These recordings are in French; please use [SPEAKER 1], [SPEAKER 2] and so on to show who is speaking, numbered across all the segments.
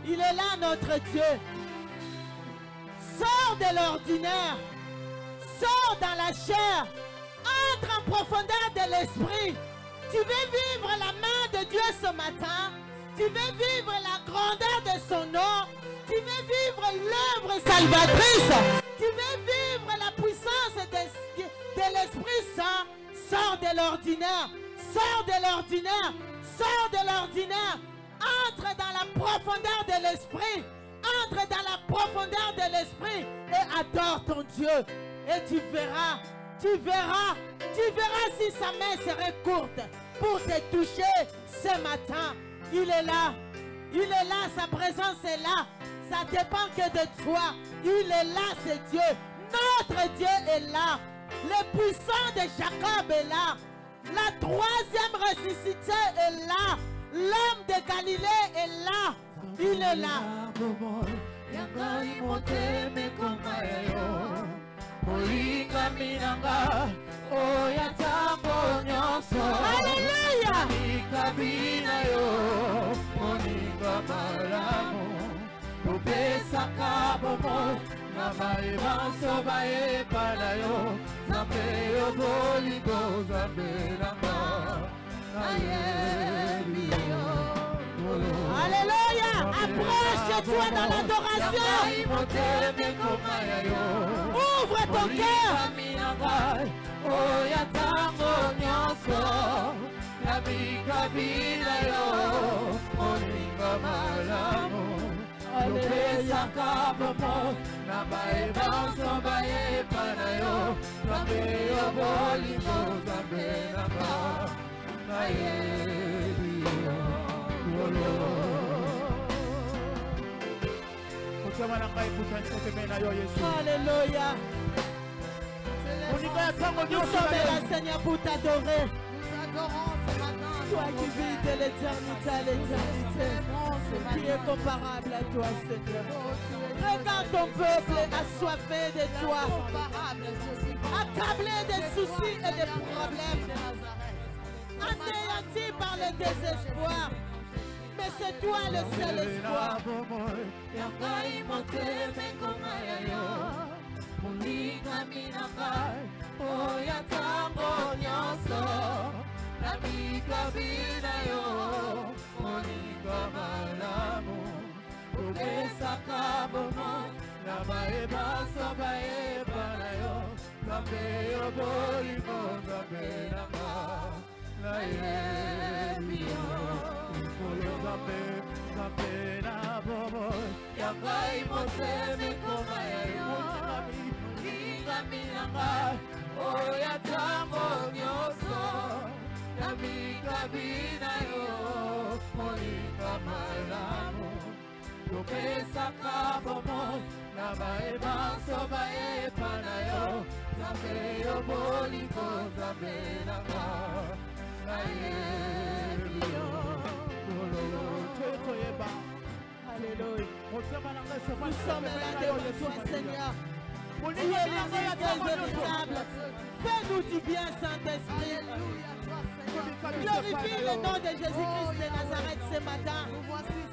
[SPEAKER 1] Il est là notre Dieu. Sors de l'ordinaire. Sors dans la chair. Entre en profondeur de l'esprit. Tu veux vivre la main de Dieu ce matin. Tu veux vivre la grandeur de son nom. Tu veux vivre l'œuvre salvatrice. Tu veux vivre la puissance de l'Esprit Saint. Sors de l'ordinaire. Sors de l'ordinaire. Sors de l'ordinaire. Entre dans la profondeur de l'esprit. Entre dans la profondeur de l'esprit et adore ton Dieu. Et tu verras si sa main serait courte pour te toucher ce matin. Il est là, sa présence est là. Ça dépend que de toi. Il est là, c'est Dieu. Notre Dieu est là. Le puissant de Jacob est là. La troisième ressuscité est là. L'homme de Galilée est là. Il est là. Alléluia. Approche-toi dans l'adoration. Ouvre ton cœur. Alléluia. Nous sommes là, Seigneur, pour t'adorer. Toi qui vis de l'éternité à l'éternité, qui est comparable à toi, Seigneur. Regarde ton peuple assoiffé de toi, accablé des soucis et des problèmes, anéanti par le désespoir. Mais c'est toi le seul espoir. Alléluia. Nous sommes là devant toi, Seigneur. Tu es l'unique véritable. Fais-nous du bien, Saint-Esprit. Glorifie le nom de Jésus-Christ de Nazareth ce matin.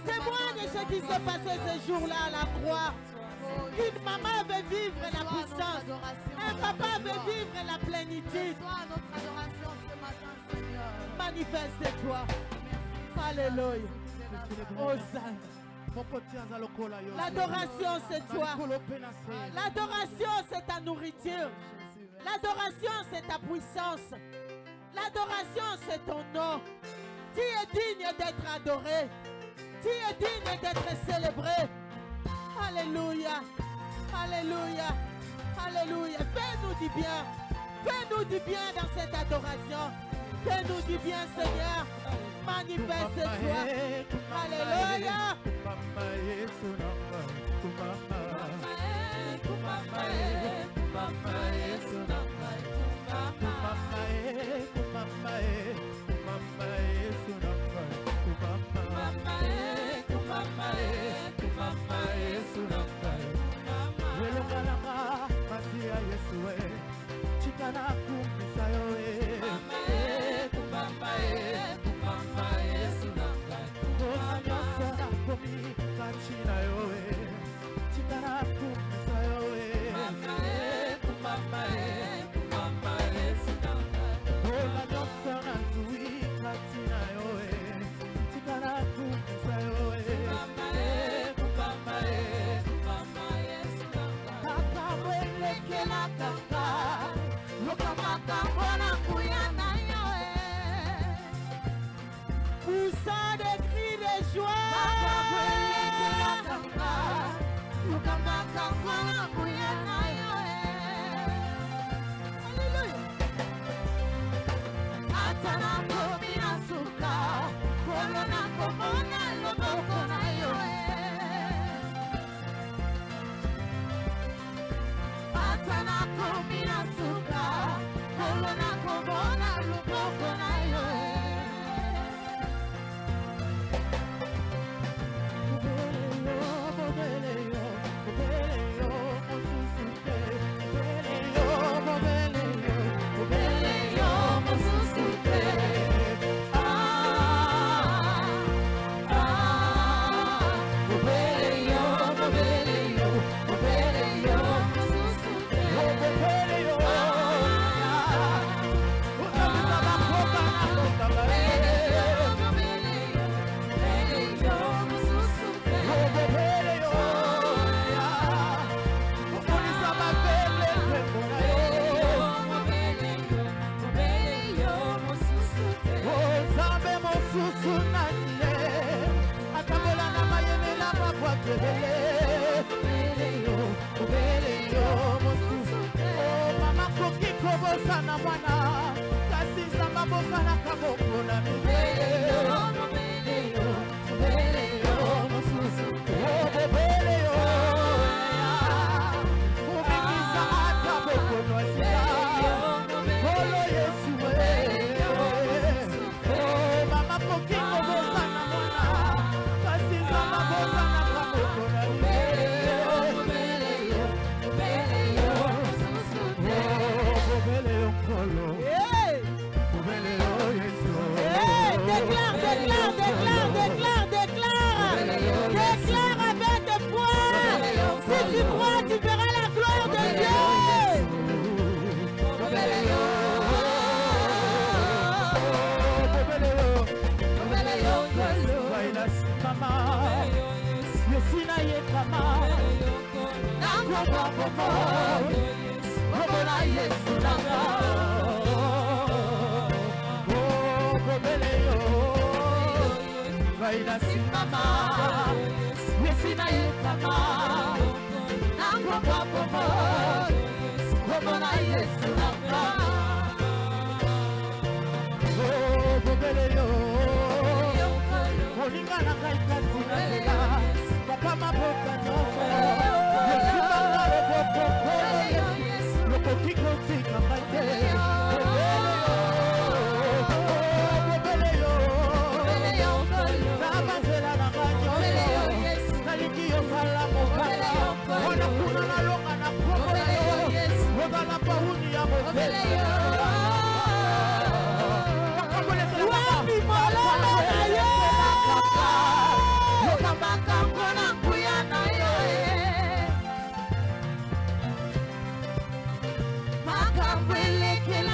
[SPEAKER 1] Témoigne ce qui s'est passé ce jour-là à la croix. Une maman veut vivre la puissance. Un papa veut vivre la plénitude. Manifeste-toi. Alléluia. Hosanna. L'adoration, c'est toi. L'adoration, c'est ta nourriture. L'adoration, c'est ta puissance. L'adoration, c'est ton nom. Tu es digne d'être adoré. Tu es digne d'être célébré. Alléluia. Alléluia. Alléluia. Fais-nous du bien. Fais-nous du bien dans cette adoration. Fais-nous du bien, Seigneur. Manifeste-toi. Alléluia. Poussant des cris de joie.
[SPEAKER 2] Makambele kila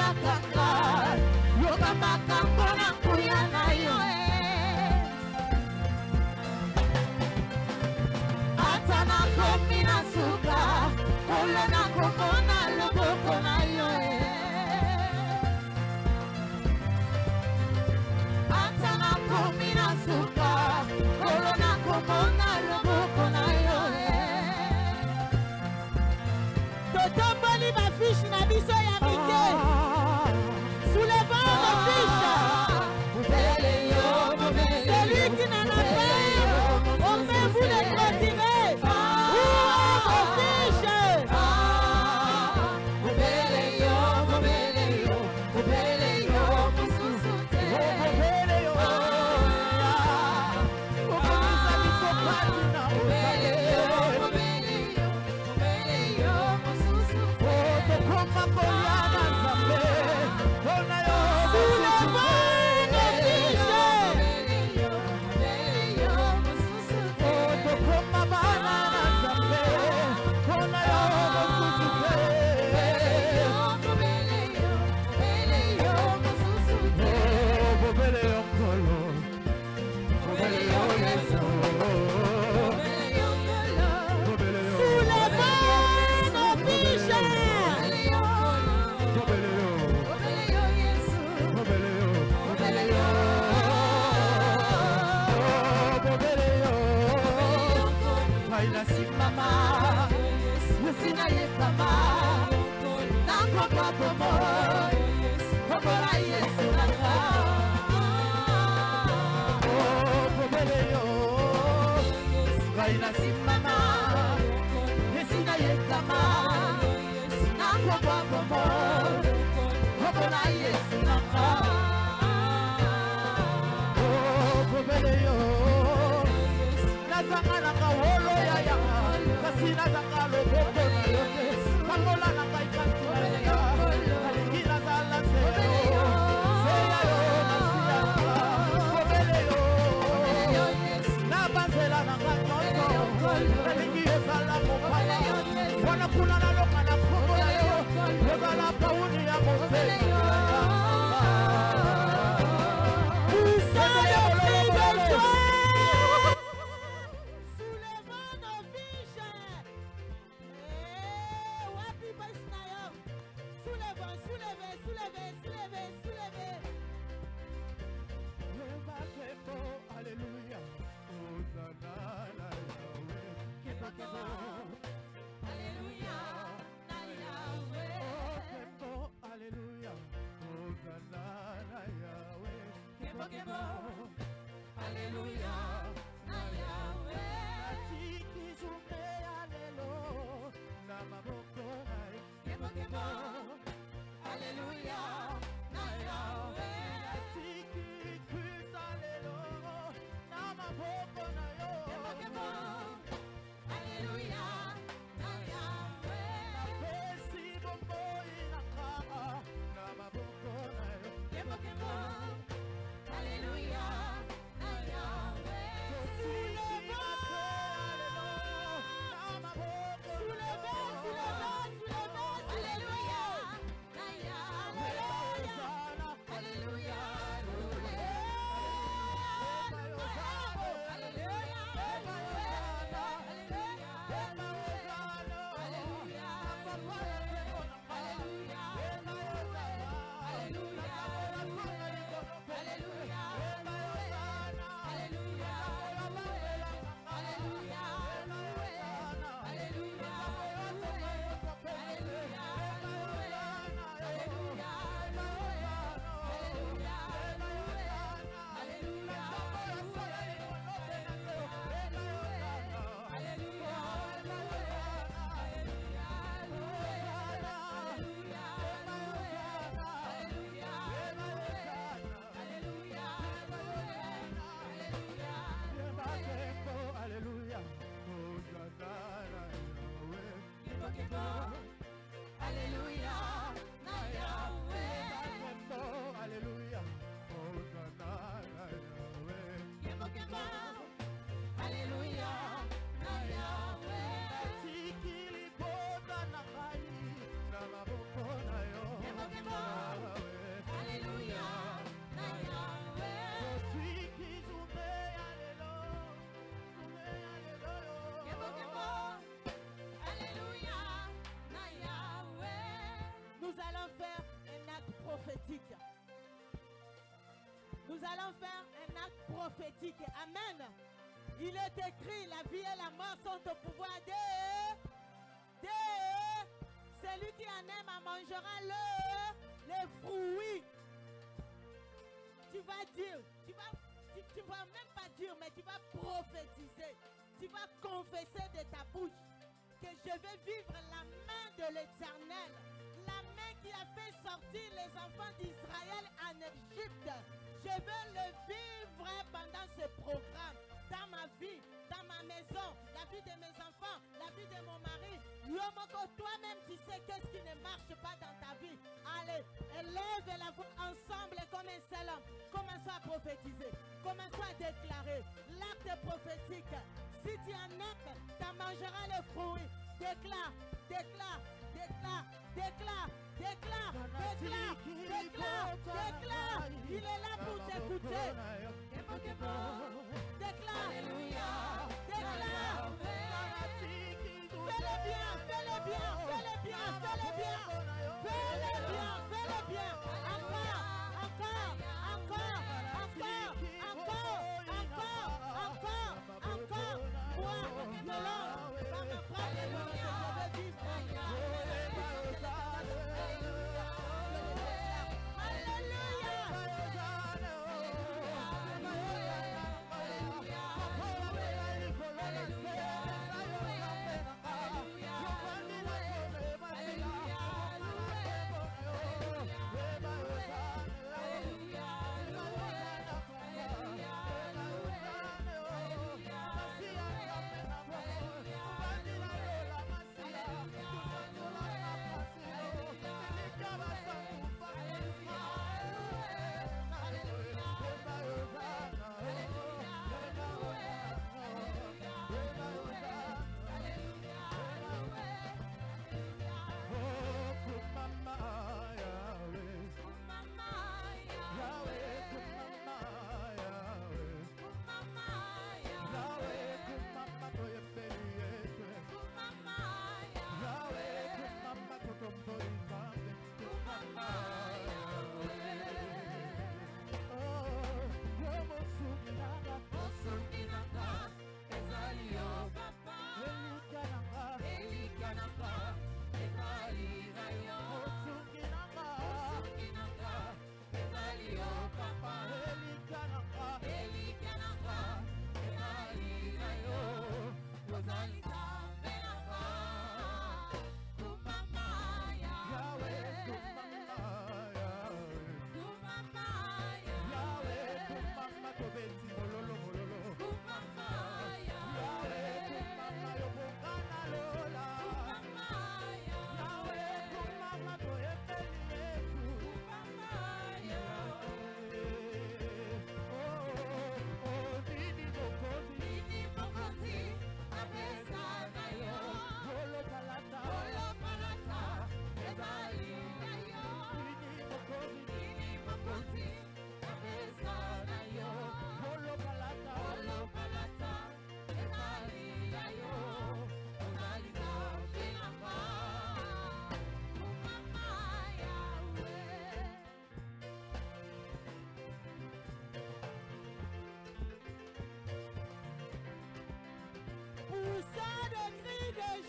[SPEAKER 2] ngai nasimama esina yekama nakobwa bomo okola yesu nanga obele yo nazanga nanga wolo yaya kasi nazanga loboko na yo te kangola na ngai kantuna ya alingi nazala seyo seya yo nasiyaka obele yo na banzela na ngai nyonso alingi ezala mopala wana kuna naloka na kongo na yo ezala pauni ya motema
[SPEAKER 1] Nous allons faire un acte prophétique. Amen. Il est écrit, la vie et la mort sont au pouvoir de celui qui en aime en mangera les fruits. Tu vas dire, tu vas même pas dire, mais tu vas prophétiser. Tu vas confesser de ta bouche que je vais vivre la main de l'Éternel. La main qui a fait sortir les enfants d'Israël en Égypte. Je veux le vivre pendant ce programme, dans ma vie, dans ma maison, la vie de mes enfants, la vie de mon mari. Yomoko, toi-même, tu sais qu'est-ce qui ne marche pas dans ta vie. Allez, élève la voix ensemble comme un seul homme. Commençons à prophétiser, commençons à déclarer l'acte prophétique. Si tu en aimes, tu en mangeras le fruit. Déclare, déclare, déclare, déclare, déclare, déclare, déclare, déclare. Il est là pour t'écouter. Déclare, alléluia, déclare. Fais-le bien, fais-le bien, fais-le bien, fais-le bien. Fais-le bien, fais-le bien. Encore, encore, encore, encore, encore, encore, encore, encore. Moi, Yolande, par ma propre bouche, je veux vivre. Alléluia.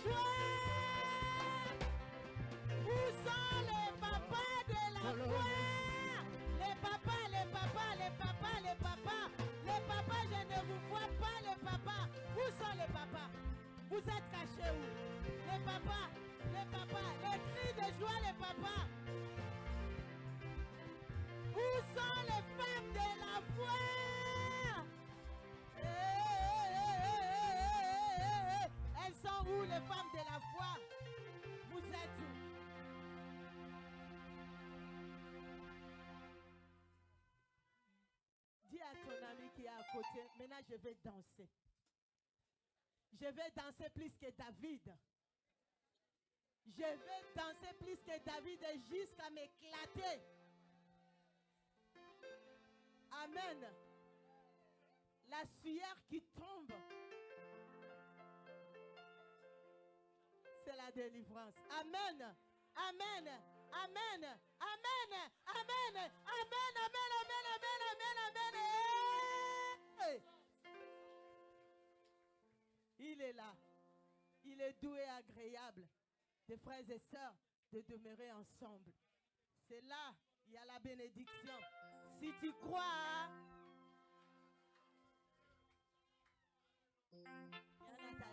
[SPEAKER 1] joie? Où sont les papas de la foi? Les papas, les papas, les papas, les papas. Les papas, je ne vous vois pas, les papas. Où sont les papas? Vous êtes cachés où? Les papas, les papas, les cris de joie, les papas. Où sont les femmes de la foi? Elles sont où, les femmes de la foi? Vous êtes où? Dis à ton ami qui est à côté, maintenant je vais danser. Je vais danser plus que David. Je vais danser plus que David jusqu'à m'éclater. Amen. La sueur qui tombe, c'est la délivrance. Amen. Amen. Amen. Amen. Amen. Amen. Amen. Amen. Amen. Amen. Hey! Il est là. Il est doux et agréable, des frères et sœurs, de demeurer ensemble. C'est là, il y a la bénédiction. Si tu crois, il y a Nathalie.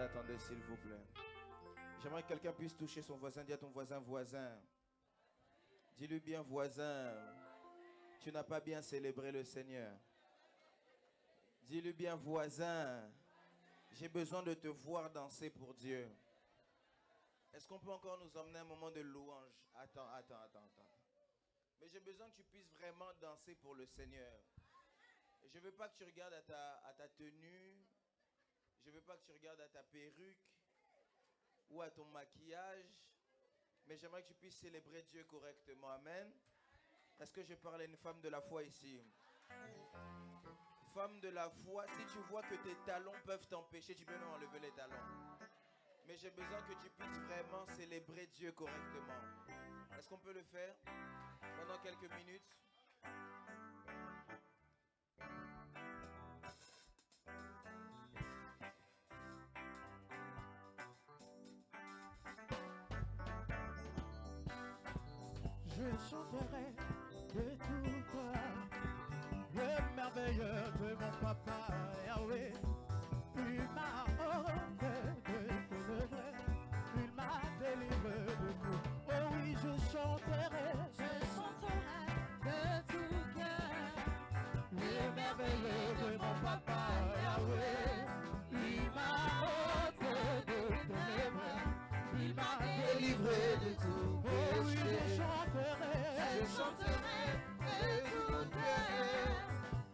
[SPEAKER 3] Attendez, s'il vous plaît. J'aimerais que quelqu'un puisse toucher son voisin. Dis à ton voisin, voisin. Dis-lui bien, voisin. Tu n'as pas bien célébré le Seigneur. Dis-lui bien, voisin. J'ai besoin de te voir danser pour Dieu. Est-ce qu'on peut encore nous emmener un moment de louange? Attends. Mais j'ai besoin que tu puisses vraiment danser pour le Seigneur. Je ne veux pas que tu regardes à ta tenue. Je ne veux pas que tu regardes à ta perruque ou à ton maquillage, mais j'aimerais que tu puisses célébrer Dieu correctement. Amen. Est-ce que je parle à une femme de la foi ici? Femme de la foi, si tu vois que tes talons peuvent t'empêcher, tu peux même enlever les talons. Mais j'ai besoin que tu puisses vraiment célébrer Dieu correctement. Est-ce qu'on peut le faire pendant quelques minutes?
[SPEAKER 2] Je chanterai de tout cœur le merveilleux de mon papa Yahweh. Il m'a ordonné de lever, il m'a délivré de tout. Oh oui, je chanterai de tout cœur le merveilleux de mon papa Yahweh. Il m'a ordonné de lever, il m'a délivré de tout. Oh oui, je chanterai de tout cœur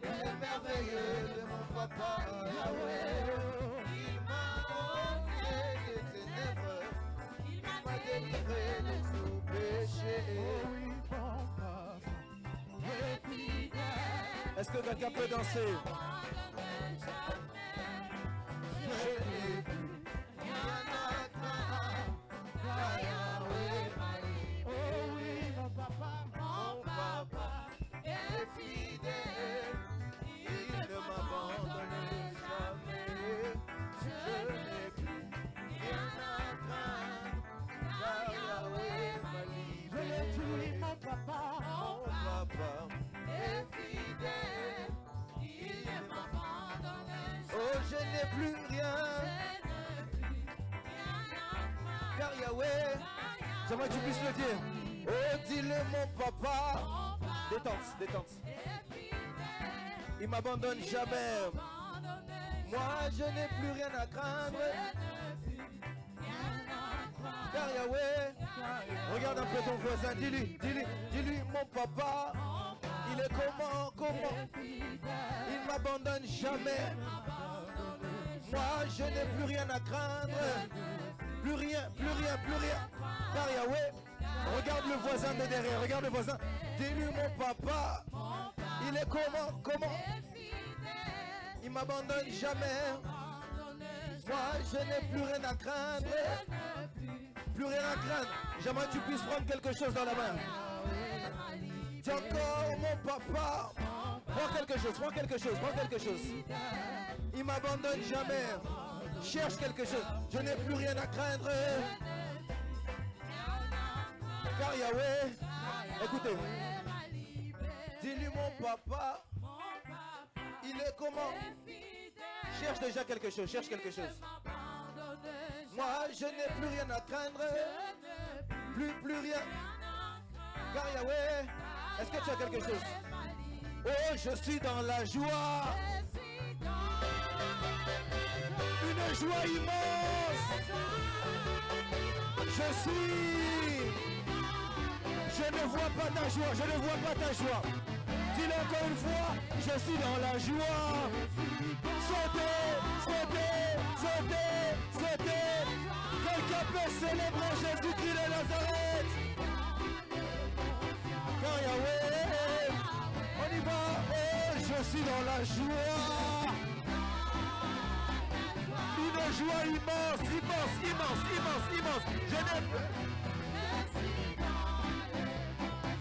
[SPEAKER 2] le merveilleux de mon papa Yahweh. Il m'a ôté des ténèbres, il m'a délivré de tout péché. Oh oui, papa est fidèle.
[SPEAKER 3] Est-ce que quelqu'un peut danser?
[SPEAKER 2] Je n'ai plus rien à craindre, car Yahweh m'a livré. Oh oui, mon papa est fidèle, il ne m'abandonne jamais. Je n'ai plus rien à craindre, car Yahweh m'a livré. Je l'ai dit, mon papa est fidèle, il ne m'abandonne jamais.
[SPEAKER 3] Oh, je n'ai plus rien, car Yahweh, j'aimerais que tu puisses le dire. Oh, dis-le mon papa. Détente. Il m'abandonne jamais. Moi, je n'ai plus rien à craindre, car Yahweh Regarde un peu ton voisin, dis-lui, mon papa, il est comment, il m'abandonne jamais. Moi, je n'ai plus rien à craindre, plus rien. Car Yahweh, regarde le voisin de derrière, regarde le voisin, dis-lui mon papa, il est comment, il m'abandonne jamais. Moi, je n'ai plus rien à craindre. Plus rien à craindre. J'aimerais que tu puisses prendre quelque chose dans la main. Dis encore, mon papa. Prends quelque chose. Il m'abandonne jamais. Cherche quelque chose. Je n'ai plus rien à craindre. Car Yahweh, écoutez. Dis-lui mon papa. Il est comment? Cherche déjà quelque chose, Moi, je n'ai plus rien à craindre. Plus rien. Car Yahweh, est-ce que tu as quelque chose? Oh, je suis dans la joie. Une joie immense. Je ne vois pas ta joie. Dis-le encore une fois, je suis dans la joie. Sautez. Quelqu'un peut célébrer Jésus-Christ de Nazareth. Car Yahweh, on y va. Oh, je suis dans la joie. Une joie immense. Je n'ai plus.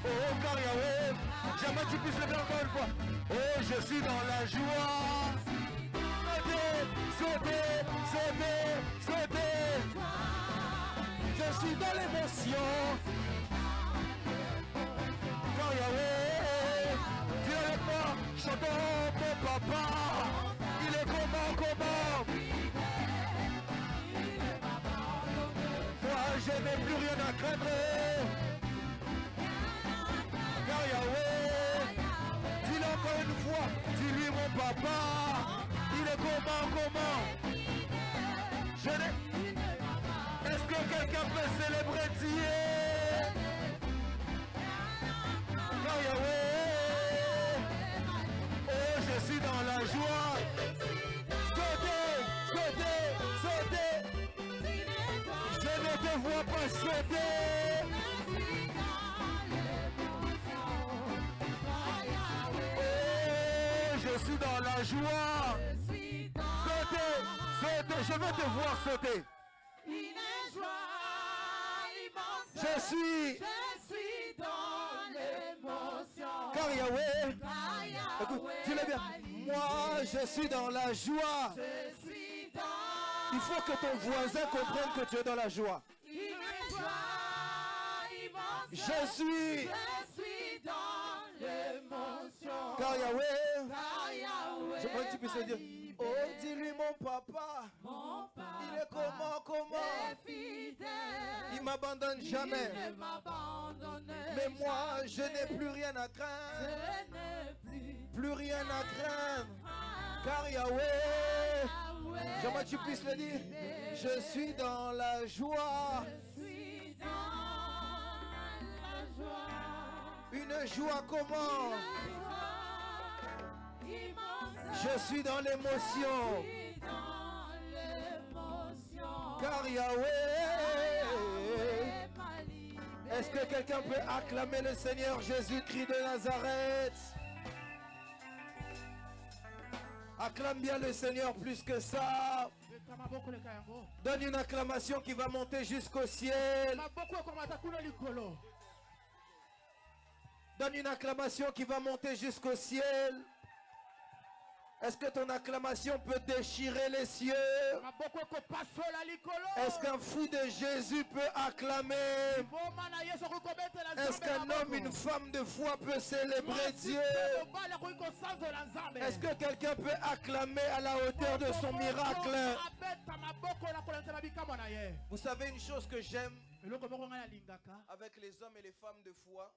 [SPEAKER 3] Oh, car Yahweh, j'aimerais que tu puisses le faire encore une fois. Oh, je suis dans la joie. Sautez. Je suis dans l'émotion. Car Yahweh, dis avec moi, chantons mon papa. Il est comment. Moi, je n'ai plus rien à craindre. Car Yahweh, dis-le encore une fois, dis-lui mon papa, il est comment? Est-ce que quelqu'un peut célébrer Dieu? Car Yahweh, oh, je suis dans la joie. Sautez. Je ne te vois pas sauter. Je suis dans la joie. Sautez, je veux te voir sauter. Je suis dans l'émotion. Car Yahweh, écoute, dis-le bien. Moi, je suis dans la joie. Il faut que ton voisin comprenne que tu es dans la joie. Je suis dans l'émotion. Car Yahweh, je crois que tu puisses le dire. Oh, dis-lui mon papa. Il est comment? Il m'abandonne jamais. Mais moi, je n'ai plus rien à craindre. Car Yahweh, j'aimerais que tu puisses le dire. Je suis dans la joie. Une joie comment? Je suis dans l'émotion. Car Yahweh, est-ce que quelqu'un peut acclamer le Seigneur Jésus-Christ de Nazareth? Acclame bien le Seigneur plus que ça. Donne une acclamation qui va monter jusqu'au ciel. Donne une acclamation qui va monter jusqu'au ciel. Est-ce que ton acclamation peut déchirer les cieux? Est-ce qu'un fou de Jésus peut acclamer? Est-ce qu'un homme, une femme de foi peut célébrer Dieu? Est-ce que quelqu'un peut acclamer à la hauteur de son miracle? Vous savez une chose que j'aime? avec les hommes et les femmes de foi,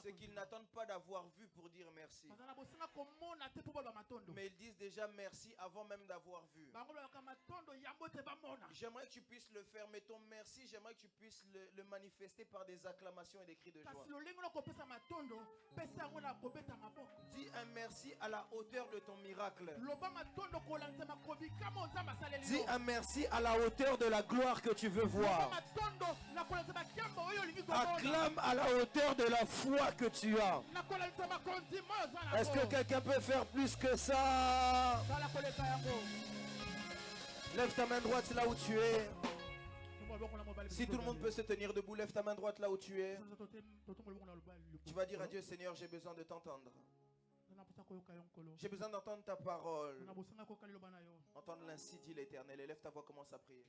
[SPEAKER 3] c'est qu'ils n'attendent pas d'avoir vu pour dire merci. Mais ils disent déjà merci avant même d'avoir vu. J'aimerais que tu puisses le faire, mais ton merci, j'aimerais que tu puisses le manifester par des acclamations et des cris de joie. Dis un merci à la hauteur de ton miracle. Dis un merci à la hauteur de la gloire que tu veux voir. Acclame à la hauteur de la foi que tu as. Est-ce que quelqu'un peut faire plus que ça? Lève ta main droite là où tu es. Si tout le monde peut se tenir debout, lève ta main droite là où tu es. Tu vas dire à Dieu, Seigneur, j'ai besoin de t'entendre. J'ai besoin d'entendre ta parole. Entendre l'ainsi dit l'Éternel. Élève ta voix, commence à prier.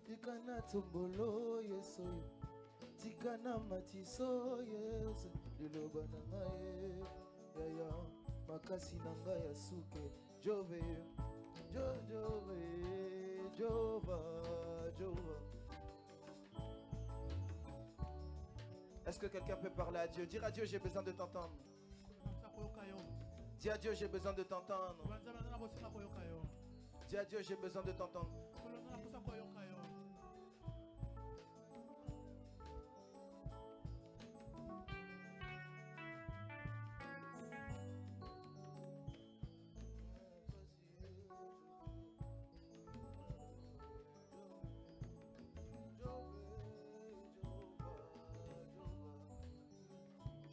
[SPEAKER 3] Tikana tumbolo yeso tikana matiso yeso liloba na ngai ya makasi na ngai ya suke jove jova. Est-ce que quelqu'un peut parler à Dieu? Dire à Dieu, j'ai besoin de t'entendre. Dis à Dieu, j'ai besoin de t'entendre. Dis à Dieu, j'ai besoin de t'entendre.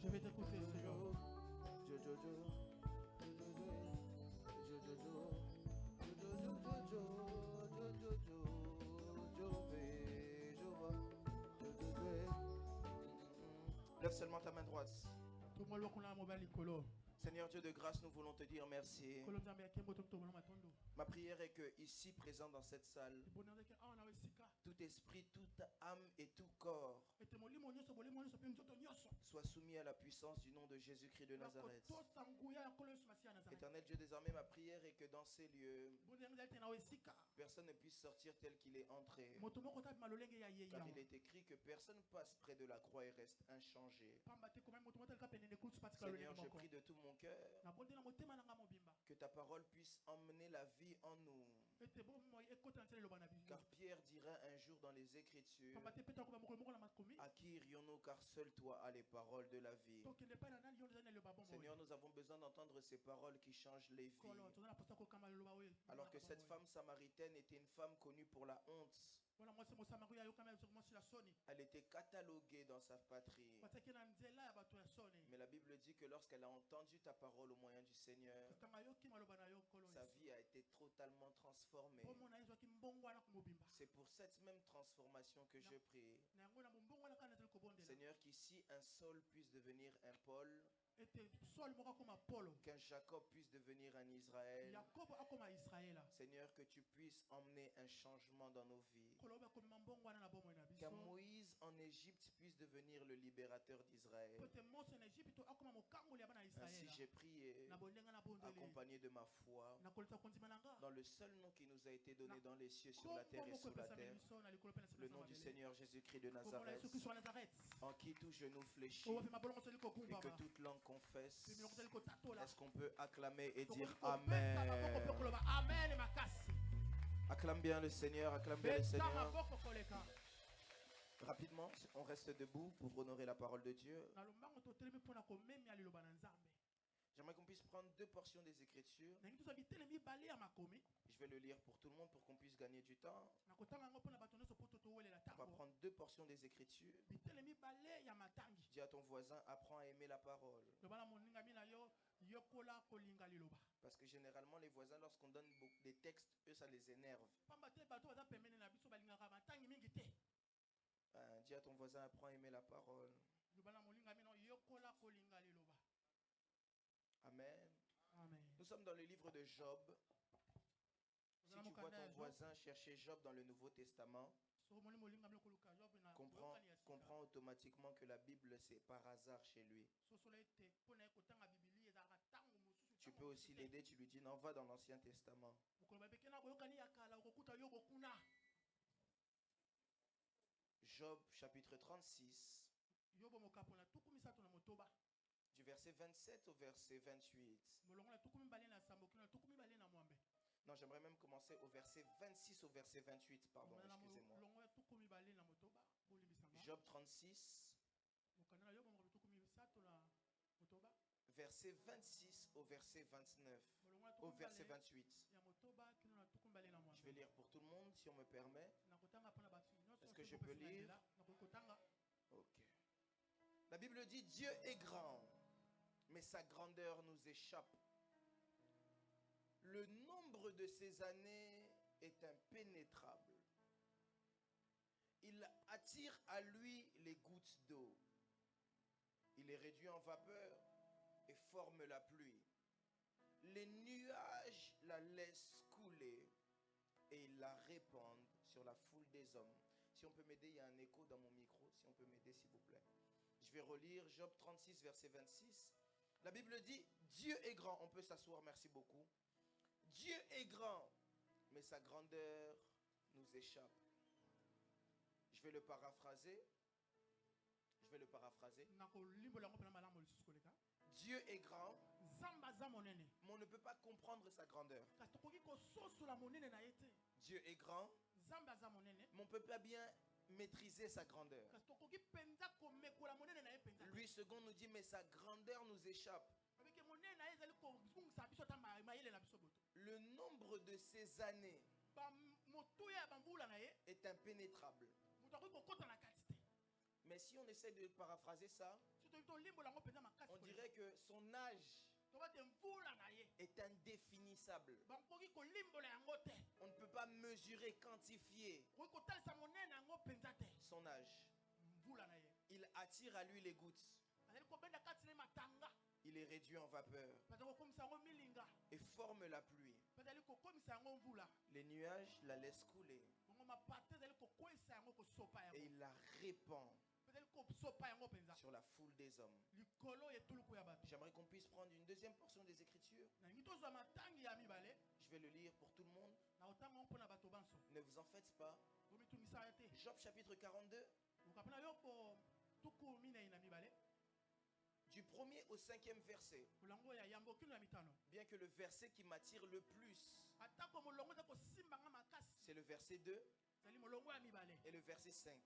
[SPEAKER 2] Je vais t'écouter, Seigneur.
[SPEAKER 3] Lève seulement ta main droite. Seigneur Dieu de grâce, nous voulons te dire merci. Ma prière est que ici présent dans cette salle, tout esprit, toute âme et tout corps soit soumis à la puissance du nom de Jésus-Christ de Nazareth. Éternel Dieu, désormais ma prière est que dans ces lieux, personne ne puisse sortir tel qu'il est entré. Car il est écrit que personne passe près de la croix et reste inchangé. Seigneur, je prie de tout mon cœur que ta parole puisse emmener la vie en nous. Car Pierre dira un jour dans les Écritures, à qui irions-nous car seul toi as les paroles de la vie. Seigneur, nous avons besoin d'entendre ces paroles qui changent les vies. Alors que cette femme samaritaine était une femme connue pour la honte. Elle était cataloguée dans sa patrie. Mais la Bible dit que lorsqu'elle a entendu ta parole au moyen du Seigneur, sa vie a été totalement transformée. C'est pour cette même transformation que je prie. Seigneur, qu'ici un Saul puisse devenir un Paul, qu'un Jacob puisse devenir un Israël. Seigneur, que tu puisses emmener un changement dans nos vies. Qu'un Moïse en Égypte puisse devenir le libérateur d'Israël. Ainsi j'ai prié, accompagné de ma foi, dans le seul nom qui nous a été donné dans les cieux, sur la terre et sous la terre, le nom du Seigneur Jésus-Christ de Nazareth, en qui tout genou fléchit et que toute langue confesse. Est-ce qu'on peut acclamer et dire Amen? Acclame bien le Seigneur, acclame bien le Seigneur. Rapidement, on reste debout pour honorer la parole de Dieu. J'aimerais qu'on puisse prendre deux portions des Écritures. Je vais le lire pour tout le monde pour qu'on puisse gagner du temps. On va prendre deux portions des Écritures. Dis à ton voisin, apprends à aimer la parole.
[SPEAKER 2] yokola kolinga liloba.
[SPEAKER 3] Parce que généralement, les voisins, lorsqu'on donne des textes, eux, ça les énerve. Dis à ton voisin, apprends à aimer la parole. Amen.
[SPEAKER 2] Amen.
[SPEAKER 3] Nous sommes dans le livre de Job. Si tu vois ton voisin chercher Job dans le Nouveau Testament, comprends automatiquement que la Bible, c'est par hasard chez lui. Tu peux aussi l'aider, tu lui dis non, va dans l'Ancien Testament. Job chapitre 36, du verset 27 au verset 28. Non, j'aimerais même commencer au verset 26 au verset 28, pardon, excusez-moi. Job 36, verset 26 au verset 29, au verset 28. Je vais lire pour tout le monde, si on me permet. Est-ce que je peux lire? Ok. La Bible dit, Dieu est grand, mais sa grandeur nous échappe. Le nombre de ses années est impénétrable. Il attire à lui les gouttes d'eau. Il est réduit en vapeur et forme la pluie. Les nuages la laissent couler et ils la répandent sur la foule des hommes. Si on peut m'aider, il y a un écho dans mon micro. Si on peut m'aider, s'il vous plaît. Je vais relire Job 36, verset 26. La Bible dit, Dieu est grand. On peut s'asseoir, merci beaucoup. Dieu est grand, mais sa grandeur nous échappe. Je vais le paraphraser. Dieu est grand, mais on ne peut pas comprendre sa grandeur. Dieu est grand, mais on ne peut pas bien maîtriser sa grandeur. Lui second nous dit, mais sa grandeur nous échappe. Le nombre de ses années est impénétrable. Mais si on essaie de paraphraser ça, on dirait que son âge est indéfinissable. On ne peut pas mesurer, quantifier son âge. Il attire à lui les gouttes. Il est réduit en vapeur et forme la pluie. Les nuages la laissent couler et il la répand sur la foule des hommes. J'aimerais qu'on puisse prendre une deuxième portion des Écritures. Je vais le lire pour tout le monde. Ne vous en faites pas. Job chapitre 42. Du 1er au 5e verset. Bien que le verset qui m'attire le plus, c'est le verset 2 et le verset 5.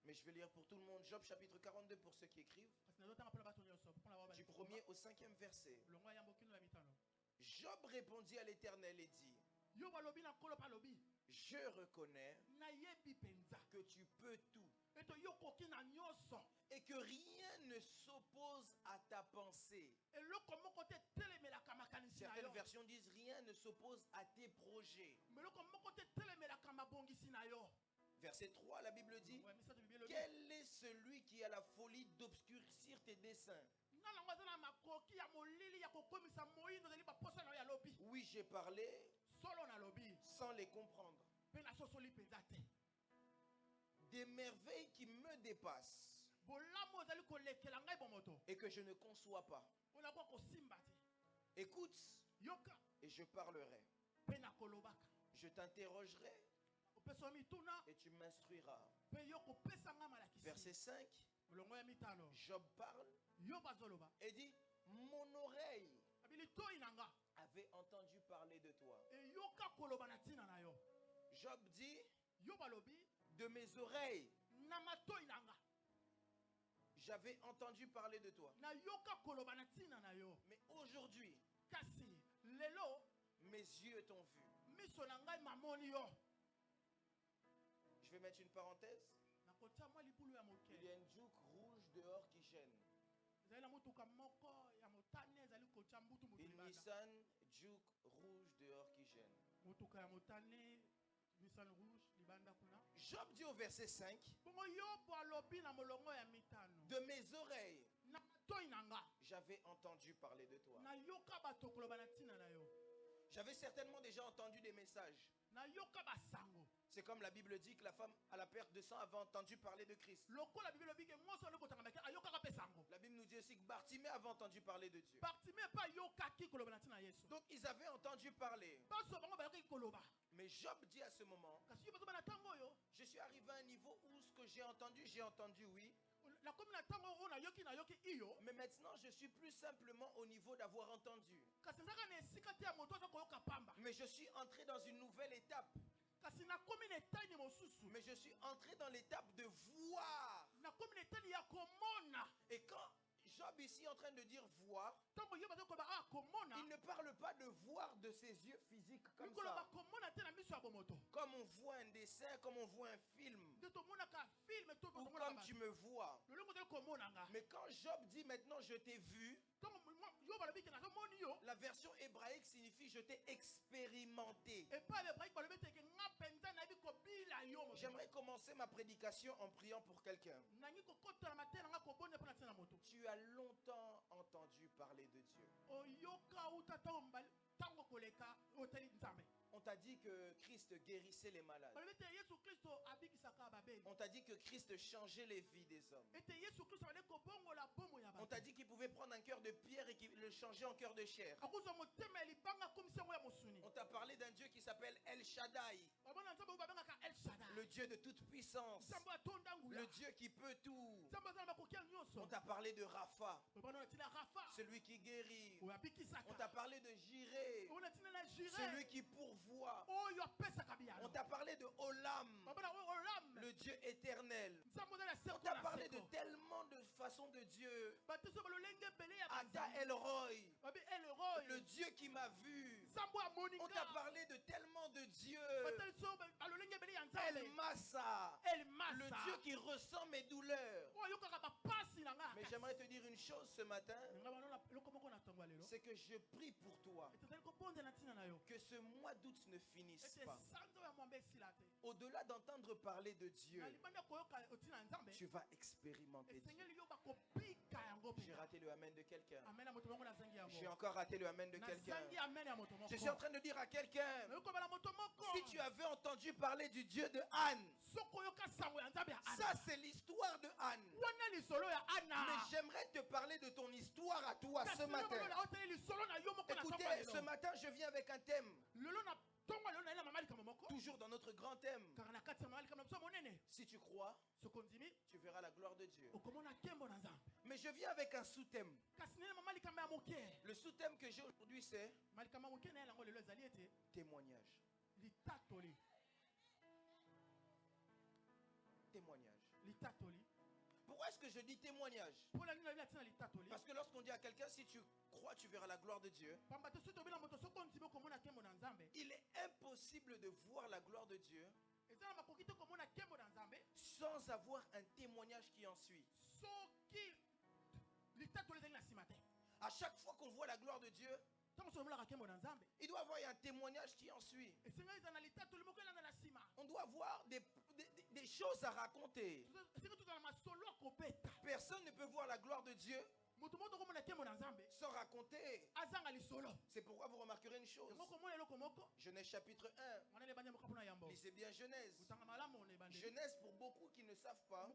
[SPEAKER 3] Mais je vais lire pour tout le monde Job chapitre 42 pour ceux qui écrivent. Du 1er au 5e verset. Job répondit à l'Éternel et dit, je reconnais que tu peux tout et que rien ne s'oppose à ta pensée. Certaines versions disent rien ne s'oppose à tes projets. Verset 3, la Bible dit, quel est celui qui a la folie d'obscurcir tes desseins? Oui, j'ai parlé sans les comprendre. Des merveilles qui me dépassent et que je ne conçois pas. Écoute et je parlerai. Je t'interrogerai et tu m'instruiras. Verset 5. Job parle et dit, mon oreille avait entendu parler de toi. Job dit, de mes oreilles j'avais entendu parler de toi. Mais aujourd'hui, mes yeux t'ont vu. Je vais mettre une parenthèse. Il y a une juke rouge dehors qui gêne. Une Nissan Juke rouge dehors qui gêne. Job dit au verset 5, de mes oreilles, j'avais entendu parler de toi. J'avais certainement déjà entendu des messages. C'est comme la Bible dit que la femme à la perte de sang avait entendu parler de Christ. La Bible nous dit aussi que Bartimée avait entendu parler de Dieu. Donc ils avaient entendu parler. Mais Job dit à ce moment, je suis arrivé à un niveau où ce que j'ai entendu oui. Mais maintenant je suis plus simplement au niveau d'avoir entendu. Mais je suis entré dans une nouvelle étape. Mais je suis entré dans l'étape de voir. Et quand Job ici est en train de dire voir, il ne parle pas de voir de ses yeux physiques comme ça. Comme on voit un dessin, comme on voit un film. Ou comme tu me vois. Mais quand Job dit maintenant je t'ai vu, la version hébraïque signifie je t'ai expérimenté. J'aimerais commencer ma prédication en priant pour quelqu'un. Tu as longtemps entendu parler de Dieu. On t'a dit que Christ guérissait les malades. On t'a dit que Christ changeait les vies des hommes. On t'a dit qu'il pouvait prendre un cœur de pierre et qu'il le changeait en cœur de chair. On t'a parlé d'un Dieu qui s'appelle El Shaddai, le Dieu de toute puissance, le Dieu qui peut tout. On t'a parlé de Rapha, celui qui guérit. On t'a parlé de Jireh, celui qui pourvoit. On t'a parlé de Olam, le Dieu éternel. On t'a parlé de tellement de façons de Dieu. Ada El Roy, le Dieu qui m'a vu. On t'a parlé de tellement de dieux. El Massa, le Dieu qui ressent mes douleurs. Mais j'aimerais te dire une chose ce matin, c'est que je prie pour toi que ce mois d'août ne finisse pas. Au-delà d'entendre parler de Dieu, tu vas expérimenter Dieu. J'ai raté le amen de quelqu'un. J'ai encore raté le amen de quelqu'un. Je suis en train de dire à quelqu'un, si tu avais entendu parler du Dieu de Anne, ça c'est l'histoire de Anne. Mais j'aimerais te parler de ton histoire à toi ce matin. Écoutez, ce matin je viens avec un thème. Toujours dans notre grand thème. Si tu crois, tu verras la gloire de Dieu. Mais je viens avec un sous-thème. Le sous-thème que j'ai aujourd'hui c'est témoignage. Témoignage. Pourquoi est-ce que je dis témoignage? Parce que lorsqu'on dit à quelqu'un, si tu crois, tu verras la gloire de Dieu, il est impossible de voir la gloire de Dieu sans avoir un témoignage qui en suit. À chaque fois qu'on voit la gloire de Dieu, il doit y avoir un témoignage qui en suit. On doit avoir des choses à raconter. Personne ne peut voir la gloire de Dieu sans raconter. C'est pourquoi vous remarquerez une chose. Genèse chapitre 1. Lisez bien Genèse. Genèse, pour beaucoup qui ne savent pas,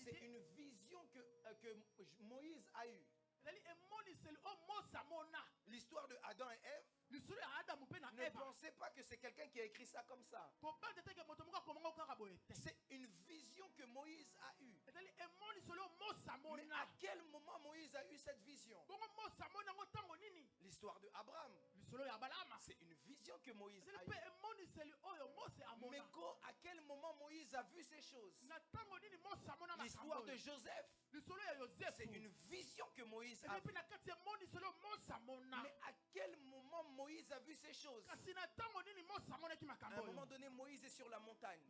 [SPEAKER 3] c'est une vision que Moïse a eue. L'histoire de Adam et Ève. Ne pensez pas que c'est quelqu'un qui a écrit ça comme ça. C'est une vision que Moïse a eue. Mais à quel moment Moïse a eu cette vision? L'histoire de Abraham. C'est une vision que Moïse a eue. Mais à quel moment Moïse a vu ces choses? L'histoire de Joseph. C'est une vision que Moïse a vue. Mais à quel moment Moïse a vu ces choses? À un moment donné, Moïse est sur la montagne.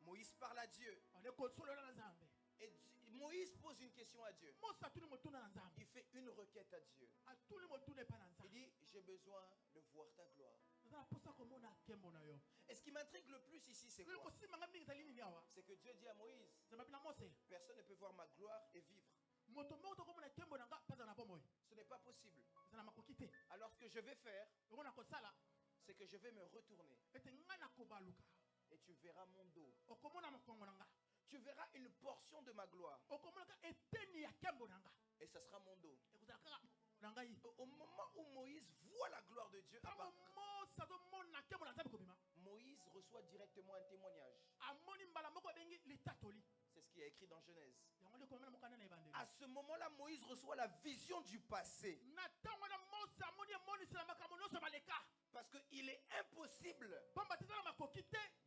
[SPEAKER 3] Moïse parle à Dieu. Et Moïse pose une question. question à Dieu. Il fait une requête à Dieu. Il dit, j'ai besoin de voir ta gloire. Et ce qui m'intrigue le plus ici, c'est quoi? C'est que Dieu dit à Moïse, personne ne peut voir ma gloire et vivre. Ce n'est pas possible. Alors ce que je vais faire, c'est que je vais me retourner. Et tu verras mon dos. Tu verras une portion de ma gloire. Et ça sera mon dos. Au moment où Moïse voit la gloire de Dieu, Moïse reçoit directement un témoignage. C'est ce qui est écrit dans Genèse. À ce moment-là, Moïse reçoit la vision du passé. Parce qu'il est impossible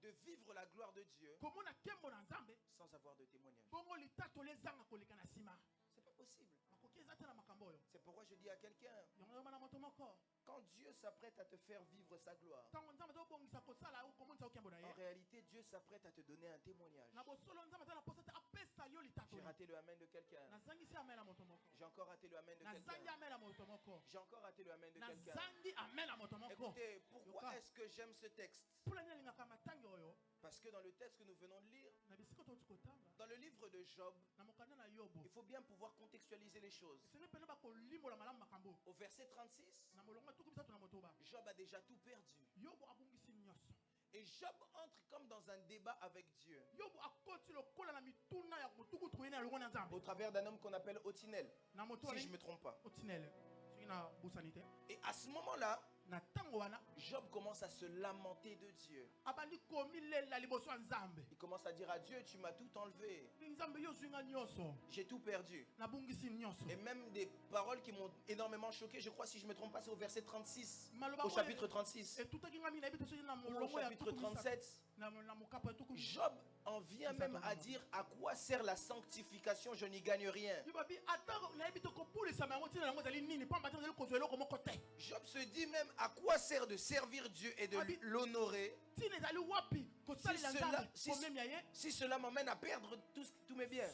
[SPEAKER 3] de vivre la gloire de Dieu sans avoir de témoignage. C'est pas possible. C'est pourquoi je dis à quelqu'un, quand Dieu s'apprête à te faire vivre sa gloire, en réalité Dieu s'apprête à te donner un témoignage. J'ai raté le amen de quelqu'un. J'ai encore raté le amen de quelqu'un. J'ai encore raté le amen de quelqu'un. Écoutez, pourquoi est-ce que j'aime ce texte? Parce que dans le texte que nous venons de lire, dans le livre de Job, il faut bien pouvoir contextualiser les choses. Au verset 36, Job a déjà tout perdu. Et Job entre comme dans un débat avec Dieu. Au travers d'un homme qu'on appelle Otinel, si je ne me trompe pas. Et à ce moment-là, Job commence à se lamenter de Dieu. Il commence à dire à Dieu, tu m'as tout enlevé. J'ai tout perdu. Et même des paroles qui m'ont énormément choqué. Je crois, si je ne me trompe pas, c'est au verset 36. Au chapitre 36. Ou au chapitre 37. Job en vient même à dire, à quoi sert la sanctification, je n'y gagne rien. Job se dit même, à quoi sert de servir Dieu et de l'honorer si cela m'emmène à perdre tous mes biens?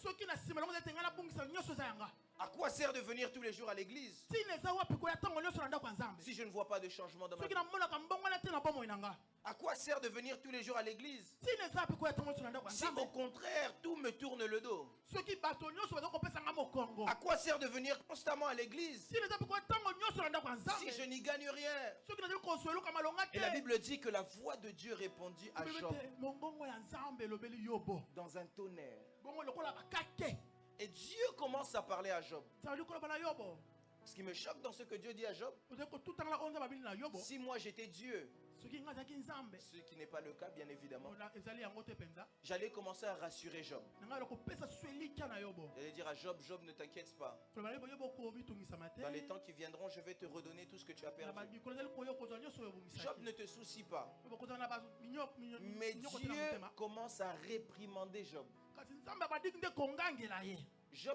[SPEAKER 3] À quoi sert de venir tous les jours à l'église si je ne vois pas de changement dans ma vie? À quoi sert de venir tous les jours à l'église si au contraire tout me tourne le dos? À quoi sert de venir constamment à l'église si je n'y gagne rien? Et la Bible dit que la voix de Dieu répondit à Job dans un tonnerre. Et Dieu commence à parler à Job. Ce qui me choque dans ce que Dieu dit à Job, si moi j'étais Dieu, ce qui n'est pas le cas bien évidemment, j'allais commencer à rassurer Job. J'allais dire à Job, Job, ne t'inquiète pas. Dans les temps qui viendront, je vais te redonner tout ce que tu as perdu. Job, ne te soucie pas. Mais Dieu commence à réprimander Job. Dieu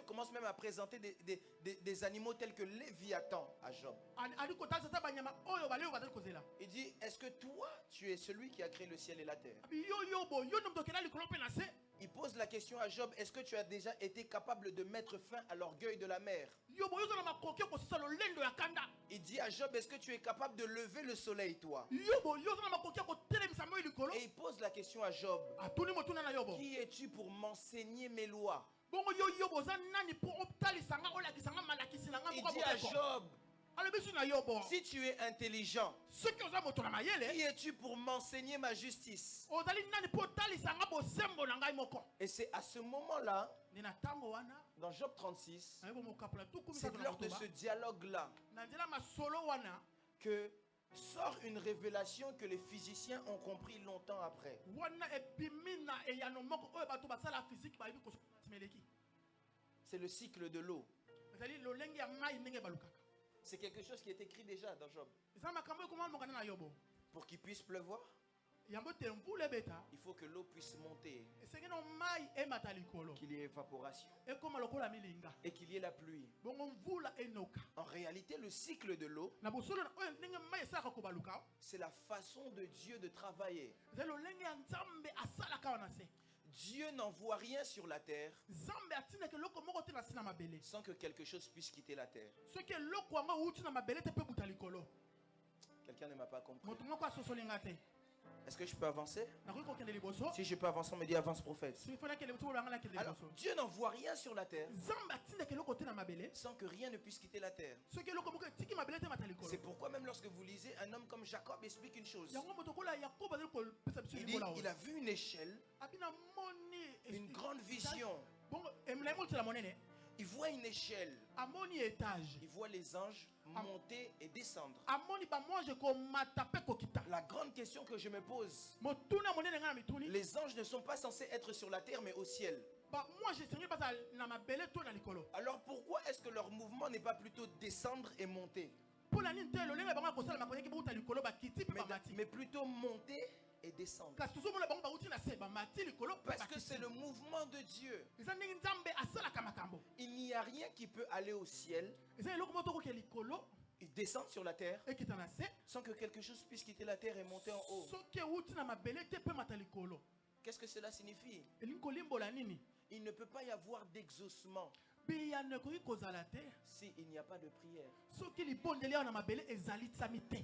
[SPEAKER 3] commence même à présenter des animaux tels que Léviathan à Job. Il dit, est-ce que toi, tu es celui qui a créé le ciel et la terre? Il pose la question à Job, est-ce que tu as déjà été capable de mettre fin à l'orgueil de la mer? Il dit à Job, est-ce que tu es capable de lever le soleil, toi? Et il pose la question à Job, qui es-tu pour m'enseigner mes lois? Il dit à Job, si tu es intelligent, qui es-tu pour m'enseigner ma justice? Et c'est à ce moment-là, dans Job 36, c'est lors de ce dialogue-là que sort une révélation que les physiciens ont compris longtemps après. C'est le cycle de l'eau. C'est quelque chose qui est écrit déjà dans Job. Pour qu'il puisse pleuvoir, il faut que l'eau puisse monter, qu'il y ait évaporation et qu'il y ait la pluie. En réalité, le cycle de l'eau, c'est la façon de Dieu de travailler. Dieu n'envoie rien sur la terre
[SPEAKER 2] Nzambe atina ke loko moko te na sina mabele.
[SPEAKER 3] sans que quelque chose puisse quitter la terre.
[SPEAKER 2] Soki loko yango uti na mabele te pe buta likolo.
[SPEAKER 3] Quelqu'un ne m'a pas compris.
[SPEAKER 2] Moto moko asosolinga te.
[SPEAKER 3] Est-ce que je peux avancer?
[SPEAKER 2] Nakoki kokende liboso.
[SPEAKER 3] Si je peux avancer, on me dit avance prophète.
[SPEAKER 2] Soki fona kende buto bolanga na kende
[SPEAKER 3] Alors,
[SPEAKER 2] liboso.
[SPEAKER 3] Dieu n'envoie rien sur la terre
[SPEAKER 2] Nzambe atina ke loko te na mabele.
[SPEAKER 3] sans que rien ne puisse quitter la terre.
[SPEAKER 2] Soki loko moko tiki mabele te mata likolo.
[SPEAKER 3] C'est pourquoi même lorsque vous lisez, un homme comme Jacob explique une chose.
[SPEAKER 2] Yango moto kola Yakob azali ko pesa biso
[SPEAKER 3] Il dit,
[SPEAKER 2] likola.
[SPEAKER 3] il a vu une échelle,
[SPEAKER 2] Abina moni
[SPEAKER 3] une grande vision.
[SPEAKER 2] Bon, emla mo tela monene.
[SPEAKER 3] Il voit une échelle.
[SPEAKER 2] Amoni étage.
[SPEAKER 3] Il voit les anges monter et descendre.
[SPEAKER 2] Amoni ba mange ko matape ko kita.
[SPEAKER 3] La grande question que je me pose,
[SPEAKER 2] Motuna monene ngana mituni.
[SPEAKER 3] les anges ne sont pas censés être sur la terre mais au ciel.
[SPEAKER 2] Ba moi je sengeli pas na mabele to na likolo.
[SPEAKER 3] Alors pourquoi est-ce que leur mouvement n'est pas plutôt descendre et monter,
[SPEAKER 2] Pour la ninte lo lenga banga ko sala makoyeki buta likolo ba kiti pe ba mati.
[SPEAKER 3] mais plutôt monter et descendre?
[SPEAKER 2] Kasi tuzo mona banga ba uti na se ba mati likolo pe
[SPEAKER 3] Parce
[SPEAKER 2] ba
[SPEAKER 3] que
[SPEAKER 2] kiti.
[SPEAKER 3] c'est le mouvement de Dieu.
[SPEAKER 2] Eza ndenge Nzambe asala kamakambo.
[SPEAKER 3] Il n'y a rien qui peut aller au ciel
[SPEAKER 2] Eza eloko moto ko ke likolo
[SPEAKER 3] et descendre sur la terre
[SPEAKER 2] e kita na se.
[SPEAKER 3] sans que quelque chose puisse quitter la terre et monter en haut.
[SPEAKER 2] Soki uti na mabele te pe mata likolo.
[SPEAKER 3] Qu'est-ce que cela signifie?
[SPEAKER 2] Elinko limbola nini?
[SPEAKER 3] Il ne peut pas y avoir d'exaucement
[SPEAKER 2] Biya ne koki kozala te.
[SPEAKER 3] s'il n'y a pas de prière.
[SPEAKER 2] Soki libondeli na mabele ezali tsami te.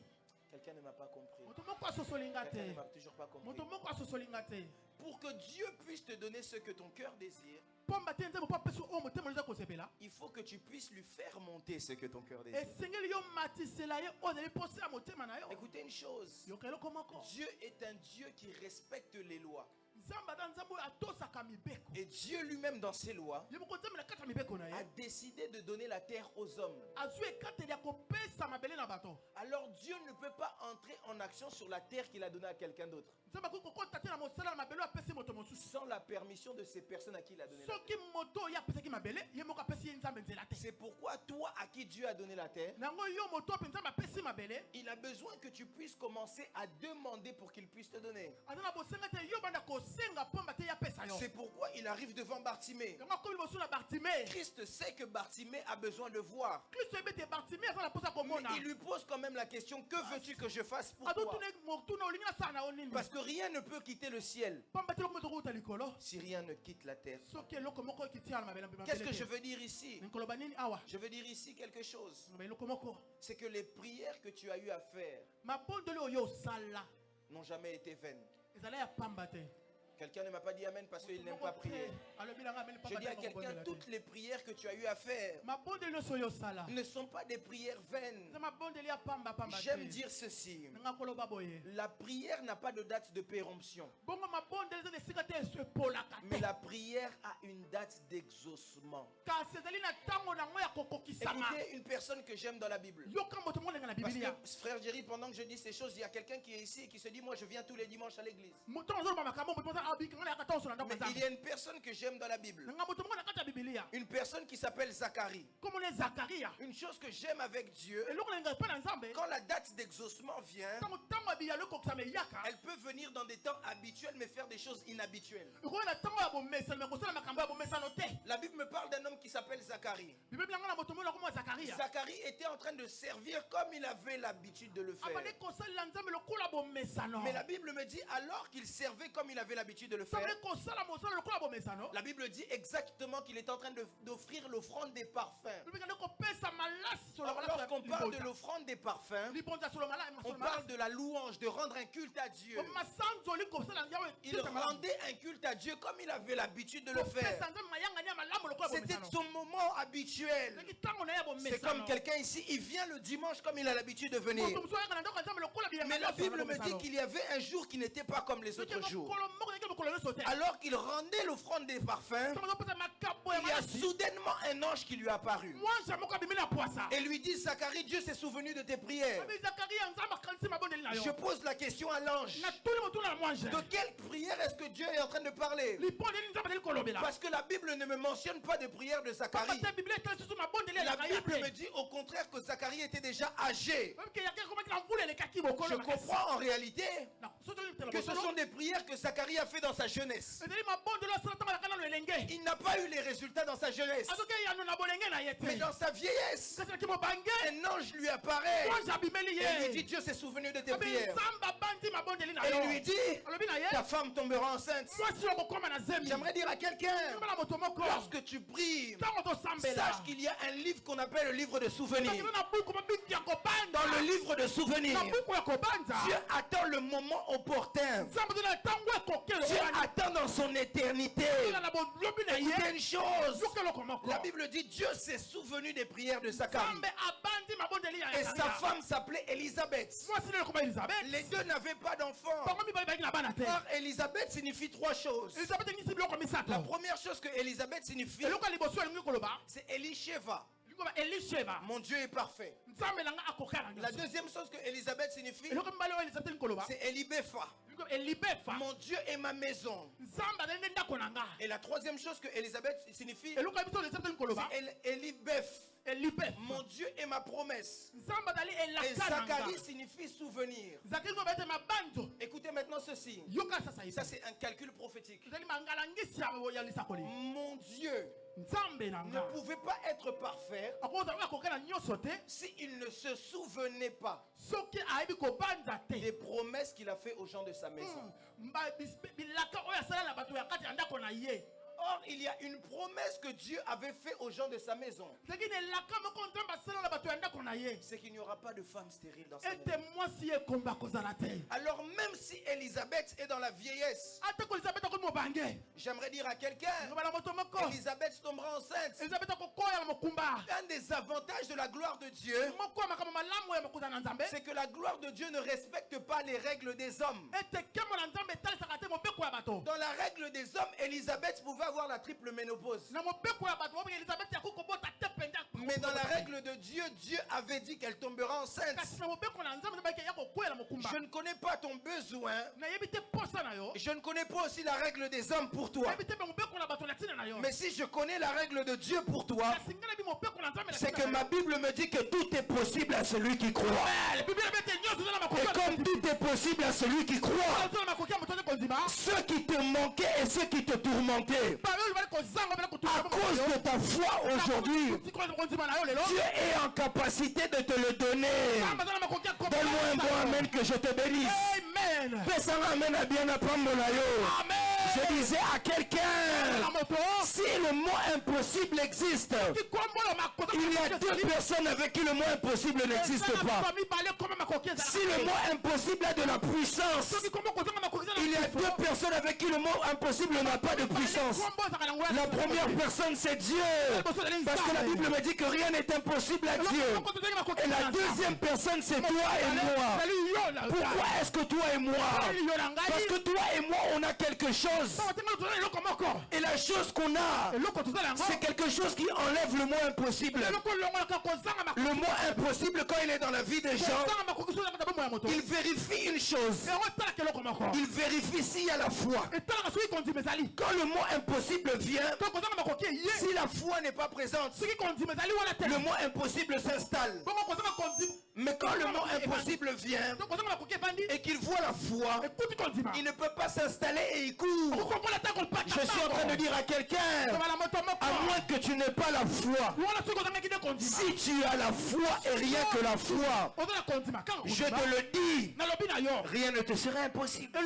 [SPEAKER 3] Quelqu'un ne m'a pas compris.
[SPEAKER 2] Moto moko asosolinga
[SPEAKER 3] Quelqu'un ne
[SPEAKER 2] te.
[SPEAKER 3] m'a toujours pas compris.
[SPEAKER 2] Moto moko asosolinga te.
[SPEAKER 3] Pour que Dieu puisse te donner ce que ton cœur désire,
[SPEAKER 2] Pomba te nzambe pa peso o motema liza kozebela.
[SPEAKER 3] il faut que tu puisses lui faire monter ce que ton cœur désire.
[SPEAKER 2] Esengeli yo matisela ye o zeli posa ya motema na yo.
[SPEAKER 3] Écoutez une chose,
[SPEAKER 2] Yoka eloko moko.
[SPEAKER 3] Dieu est un Dieu qui respecte les lois.
[SPEAKER 2] Nzambe ata nzambe oyo atosaka mibeko.
[SPEAKER 3] Et Dieu lui-même dans ses lois
[SPEAKER 2] Ye moko nzambe na kati ya mibeko na
[SPEAKER 3] a
[SPEAKER 2] ye.
[SPEAKER 3] décidé de donner la terre aux hommes.
[SPEAKER 2] Azwi ekateli ya kopesa mabele na bato.
[SPEAKER 3] Alors Dieu ne peut pas entrer en action sur la terre qu'il a donnée à quelqu'un d'autre
[SPEAKER 2] Nzambe akoki kokota te na mosala na mabele oyo apesi moto mosusu.
[SPEAKER 3] sans la permission de ces personnes à qui il a donné la terre.
[SPEAKER 2] Soki moto oyo apesaki mabele ye moko apesi ye nzambe nzela te.
[SPEAKER 3] C'est pourquoi toi à qui Dieu a donné la terre,
[SPEAKER 2] Nango yo moto oyo mpe nzambe apesi mabele.
[SPEAKER 3] il a besoin que tu puisses commencer à demander pour qu'il puisse te donner.
[SPEAKER 2] Aza na bosenga te yo banda kosenga pomba te ya pesa yo.
[SPEAKER 3] C'est pourquoi il arrive devant Bartimée.
[SPEAKER 2] Yango akomi liboso na Bartimée.
[SPEAKER 3] Christ sait que Bartimée a besoin de voir.
[SPEAKER 2] Kristo yebete Bartimée aza na posa
[SPEAKER 3] Mais
[SPEAKER 2] komona.
[SPEAKER 3] il lui pose quand même la question, que veux-tu que je fasse pour toi?
[SPEAKER 2] Azotuna motuna olingi asala na yo nini?
[SPEAKER 3] Parce que rien ne peut quitter le ciel
[SPEAKER 2] Pamba te eloko moto kouta likolo.
[SPEAKER 3] si rien ne quitte la terre.
[SPEAKER 2] Soki eloko moko ekiti ya na mabele mpe
[SPEAKER 3] Qu'est-ce que
[SPEAKER 2] mabele
[SPEAKER 3] je
[SPEAKER 2] te.
[SPEAKER 3] veux dire ici?
[SPEAKER 2] Nkoloba nini awa?
[SPEAKER 3] Je veux dire ici quelque chose.
[SPEAKER 2] Nkoloba eloko moko.
[SPEAKER 3] C'est que les prières que tu as eu à faire
[SPEAKER 2] Mabondeli oyo osala
[SPEAKER 3] n'ont jamais été vaines.
[SPEAKER 2] ezala ya pamba te.
[SPEAKER 3] Quelqu'un ne m'a pas dit amen parce qu'il n'aime pas prier. Je dis à quelqu'un, toutes les prières que tu as eu à faire
[SPEAKER 2] mabondeli nyonso oyo osala
[SPEAKER 3] ne sont pas des prières vaines.
[SPEAKER 2] eza mabondeli ya pamba pamba te.
[SPEAKER 3] J'aime dire ceci.
[SPEAKER 2] Nanga koloba boye.
[SPEAKER 3] La prière n'a pas de date de péremption.
[SPEAKER 2] Bongo mabondeli eza na esika te esepolaka
[SPEAKER 3] Mais
[SPEAKER 2] te.
[SPEAKER 3] la prière a une date d'exaucement.
[SPEAKER 2] Kasi ezali na ntango nango ya kokokisama.
[SPEAKER 3] Écoutez une personne que j'aime dans la Bible.
[SPEAKER 2] Yoka moto monenga na
[SPEAKER 3] Parce
[SPEAKER 2] Biblia.
[SPEAKER 3] que frère Jerry, pendant que je dis ces choses, il y a quelqu'un qui est ici et qui se dit, moi je viens tous les dimanches à l'église.
[SPEAKER 2] Moto azoloba makambo moto aza abika ngana yakata osona ndako
[SPEAKER 3] Mais il y
[SPEAKER 2] nzambe.
[SPEAKER 3] a une personne que j'aime dans la Bible.
[SPEAKER 2] Nanga moto monga na kati ya Biblia.
[SPEAKER 3] Une personne qui s'appelle Zacharie.
[SPEAKER 2] Comme on est Zacharia.
[SPEAKER 3] Une chose que j'aime avec Dieu,
[SPEAKER 2] Eloko na ngai pa na nzambe.
[SPEAKER 3] quand la date d'exaucement vient,
[SPEAKER 2] Tango tango abiya loko kusame yaka.
[SPEAKER 3] elle peut venir dans des temps habituels mais faire des choses inhabituelles.
[SPEAKER 2] Ko na tango ya bomesa me kosala makambo ya bomesa no te.
[SPEAKER 3] La Bible me parle d'un homme qui s'appelle Zacharie.
[SPEAKER 2] Biblia ngana moto monga comme Zacharia.
[SPEAKER 3] Zacharie était en train de servir comme il avait l'habitude de le faire.
[SPEAKER 2] Abale kosala nzambe lokola bomesa no.
[SPEAKER 3] Mais la Bible me dit alors qu'il servait comme il avait l'habitude de le faire.
[SPEAKER 2] Abale kosala mosala lokola bomesa no.
[SPEAKER 3] La Bible dit exactement qu'il est en train d'offrir l'offrande des parfums.
[SPEAKER 2] Biblia ngana kopesa malasi solo
[SPEAKER 3] Or,
[SPEAKER 2] malasi.
[SPEAKER 3] lorsqu'on parle de l'offrande des parfums,
[SPEAKER 2] libonza solo malasi.
[SPEAKER 3] on parle de la louange, de rendre un culte à Dieu.
[SPEAKER 2] Masanzo li kosala nyawe.
[SPEAKER 3] Il rendait un culte à Dieu comme il avait l'habitude de le faire. C'était son moment habituel. C'est comme quelqu'un ici, il vient le dimanche comme il a l'habitude de venir. Mais la Bible me dit qu'il y avait un jour qui n'était pas comme les autres jours. Alors qu'il rendait l'offrande des parfums, il y a soudainement un ange qui lui est apparu et lui dit, Zacharie, Dieu s'est souvenu de tes prières. Je pose la question à l'ange. De quelle prière est-ce que Dieu est en train de parler? Parce que la Bible ne me mentionne pas de prière de Zacharie. La Bible me dit au contraire que Zacharie était déjà âgé. Je comprends en réalité que ce sont des prières que Zacharie a fait dans sa jeunesse. Il n'a pas eu les résultats dans sa jeunesse. Mais dans sa vieillesse, un ange lui apparaît et lui dit Dieu s'est souvenu de tes prières. Et il lui dit ta femme tombera enceinte. J'aimerais dire à quelqu'un, lorsque tu pries, sache qu'il y a un livre qu'on appelle le livre de souvenirs. Dans le livre de souvenirs, Dieu attend le moment opportun. Dieu attend dans son éternité. Écoutez une chose, la Bible dit Dieu s'est souvenu des prières de Zacharie. Et sa femme s'appelait Élisabeth. Les deux n'avaient pas d'enfant. Or, Élisabeth signifie trois choses. La première chose que Élisabeth signifie, c'est Elisheva. Mon Dieu est parfait. La deuxième chose que Élisabeth signifie, c'est Elibefa. Mon Dieu est ma maison. Et la troisième chose que Élisabeth signifie, c'est Elibef. Mon Dieu est ma promesse. Et Zacharie signifie souvenir. Écoutez maintenant ceci. Ça c'est un calcul prophétique. Mon Dieu ne pouvait pas être parfait s'il ne se souvenait pas des promesses qu'il a fait aux gens de sa maison. Or, il y a une promesse que Dieu avait fait aux gens de sa maison. C'est qu'il n'y aura pas de femme stérile dans sa maison. Alors même si Élisabeth est dans la vieillesse, j'aimerais dire à quelqu'un, Élisabeth tombera enceinte. Un des avantages de la gloire de Dieu, c'est que la gloire de Dieu ne respecte pas les règles des hommes. Dans la règle des hommes, Élisabeth pouvait avoir la triple ménopause. Mais dans la règle de Dieu, Dieu avait dit qu'elle tombera enceinte. Je ne connais pas ton besoin. Je ne connais pas aussi la règle des hommes pour toi. Mais si je connais la règle de Dieu pour toi, c'est que ma Bible me dit que tout est possible à celui qui croit. Et comme tout est possible à celui qui croit, ceux qui te manquaient et ceux qui te tourmentaient, à cause de ta foi aujourd'hui, Dieu est en capacité de te le donner. Donne-moi un bon amen que je te bénisse. Amen. Je disais à quelqu'un, si le mot impossible existe, il y a deux personnes avec qui le mot impossible n'existe pas. Si le mot impossible a de la puissance, il y a deux personnes avec qui le mot impossible n'a pas de puissance. La première personne c'est Dieu, parce que la Bible me dit que rien n'est impossible à Dieu. Et la deuxième personne c'est toi et moi. Pourquoi est-ce que toi et moi? Parce que toi et moi on a quelque chose. Et la chose qu'on a, c'est quelque chose qui enlève le mot impossible. Le mot impossible, quand il est dans la vie des gens, il vérifie une chose. Il vérifie s'il y a la foi. Quand le mot impossible vient, si la foi n'est pas présente, le mot impossible s'installe. Mais quand le mot impossible vient et qu'il voit la foi, il ne peut pas s'installer et il court. Je suis en train de dire à quelqu'un, à moins que tu n'aies pas la foi, si tu as la foi et rien que la foi, je te le dis, rien ne te sera impossible.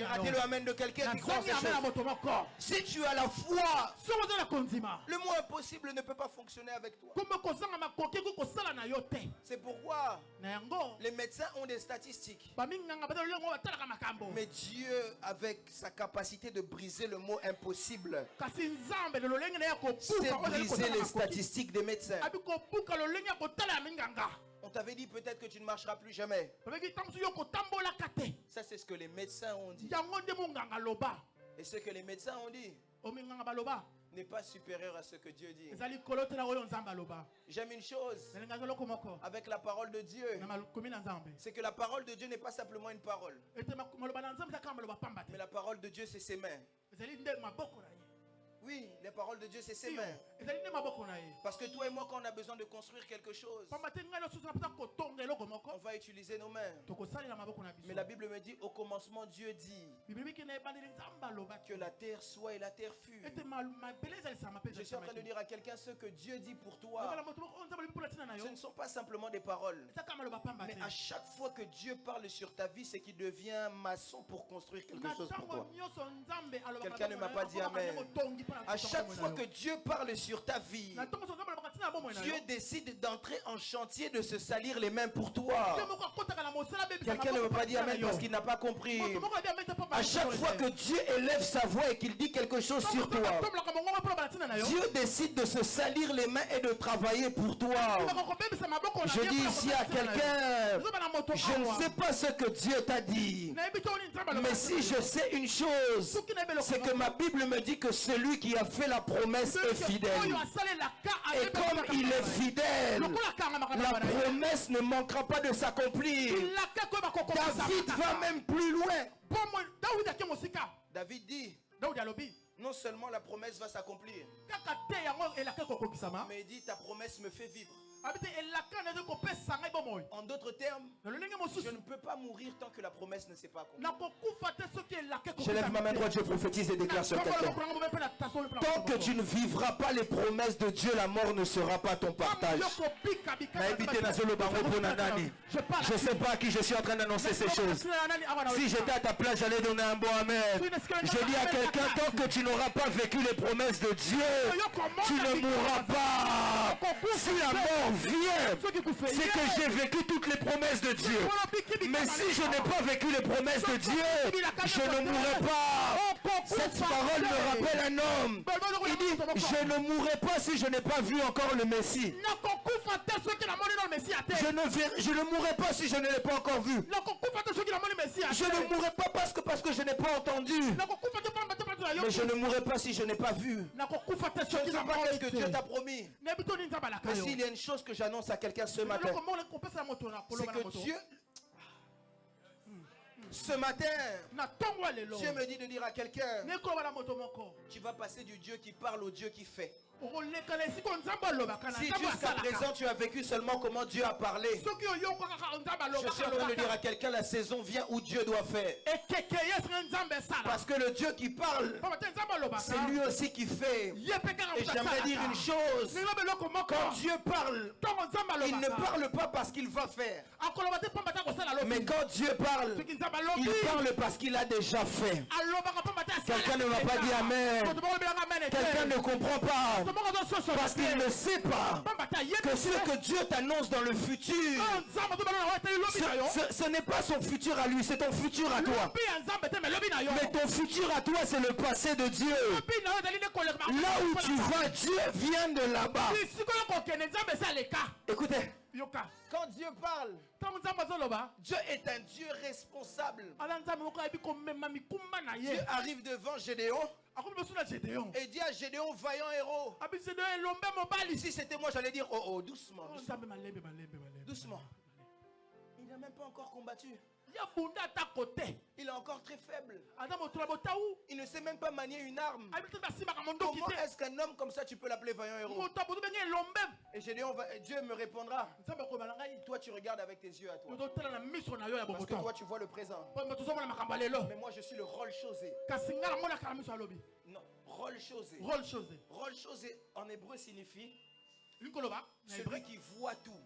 [SPEAKER 3] Ratez le amen de quelqu'un qui croit ces choses. Si tu as la foi, le mot impossible ne peut pas fonctionner avec toi. C'est pourquoi les médecins ont des statistiques. Mais Dieu, avec sa capacité de briser le mot impossible, c'est briser les statistiques des médecins. On t'avait dit peut-être que tu ne marcheras plus jamais. Ça c'est ce que les médecins ont dit. Et ce que les médecins ont dit n'est pas supérieur à ce que Dieu dit. J'aime une chose avec la parole de Dieu, c'est que la parole de Dieu n'est pas simplement une parole, mais la parole de Dieu c'est ses mains. Oui, les paroles de Dieu, c'est ses mains. Parce que toi et moi, quand on a besoin de construire quelque chose, on va utiliser nos mains. Mais la Bible me dit, au commencement, Dieu dit que la terre soit et la terre fut. Je suis en train de dire à quelqu'un ce que Dieu dit pour toi. Ce ne sont pas simplement des paroles. Mais à chaque fois que Dieu parle sur ta vie, c'est qu'il devient maçon pour construire quelque chose pour toi. Quelqu'un ne m'a pas dit amen. À chaque fois que Dieu parle sur ta vie, Dieu décide d'entrer en chantier, de se salir les mains pour toi. Quelqu'un ne veut pas dire amen parce qu'il n'a pas compris. À chaque fois que Dieu élève sa voix et qu'il dit quelque chose sur toi, Dieu décide de se salir les mains et de travailler pour toi. Je dis ici à quelqu'un, je ne sais pas ce que Dieu t'a dit, mais si je sais une chose, c'est que ma Bible me dit que celui qui a fait la promesse est fidèle. Et comme il est fidèle, la promesse ne manquera pas de s'accomplir. David va même plus loin. David dit, non seulement la promesse va s'accomplir, mais il dit ta promesse me fait vivre. En d'autres termes, je ne peux pas mourir tant que la promesse ne s'est pas accomplie. Je lève ma main droite, je prophétise et déclare sur quelqu'un. Tant que tu ne vivras pas les promesses de Dieu, la mort ne sera pas ton partage. Je ne sais pas à qui je suis en train d'annoncer ces choses. Si j'étais à ta place, j'allais donner un bon amen. Je dis à quelqu'un, tant que tu n'auras pas vécu les promesses de Dieu, tu ne mourras pas. Si la mort vient, c'est que j'ai vécu toutes les promesses de Dieu. Mais si je n'ai pas vécu les promesses de Dieu, je ne mourrai pas. Cette parole me rappelle un homme. Il dit, je ne mourrai pas si je n'ai pas vu encore le Messie. Je ne mourrai pas si je ne l'ai pas encore vu. Je ne mourrai pas parce que je n'ai pas entendu. Mais je ne mourrai pas si je n'ai pas vu. Je ne sais pas ce que Dieu t'a promis. Mais s'il y a une chose que j'annonce à quelqu'un ce matin, c'est que Dieu, ce matin, Dieu me dit de dire à quelqu'un, tu vas passer du Dieu qui parle au Dieu qui fait. Si jusqu'à présent tu as vécu seulement comment Dieu a parlé, je suis en train de dire à quelqu'un, la saison vient où Dieu doit faire. Parce que le Dieu qui parle, c'est lui aussi qui fait. Et j'aimerais dire une chose, quand Dieu parle, il ne parle pas parce qu'il va faire. Mais quand Dieu parle, il parle parce qu'il a déjà fait. Quelqu'un ne m'a pas dit amen. Quelqu'un ne comprend pas. Parce qu'il ne sait pas que ce que Dieu t'annonce dans le futur, ce n'est pas son futur à lui, c'est ton futur à toi. Mais ton futur à toi, c'est le passé de Dieu. Là où tu vas, Dieu vient de là-bas. Écoutez, quand Dieu parle, Dieu est un Dieu responsable. Dieu arrive devant Gédéon et dit à Gédéon, vaillant héros. Si c'était moi, j'allais dire, oh, doucement. Doucement. Il n'a même pas encore combattu. Il est encore très faible. Il ne sait même pas manier une arme. Comment est-ce qu'un homme comme ça tu peux l'appeler vaillant héros? Et Dieu me répondra, toi tu regardes avec tes yeux à toi, parce que toi tu vois le présent. Mais moi je suis le rôle chosé. Non, rôle chosé. Rôle chosé en hébreu signifie celui qui voit tout.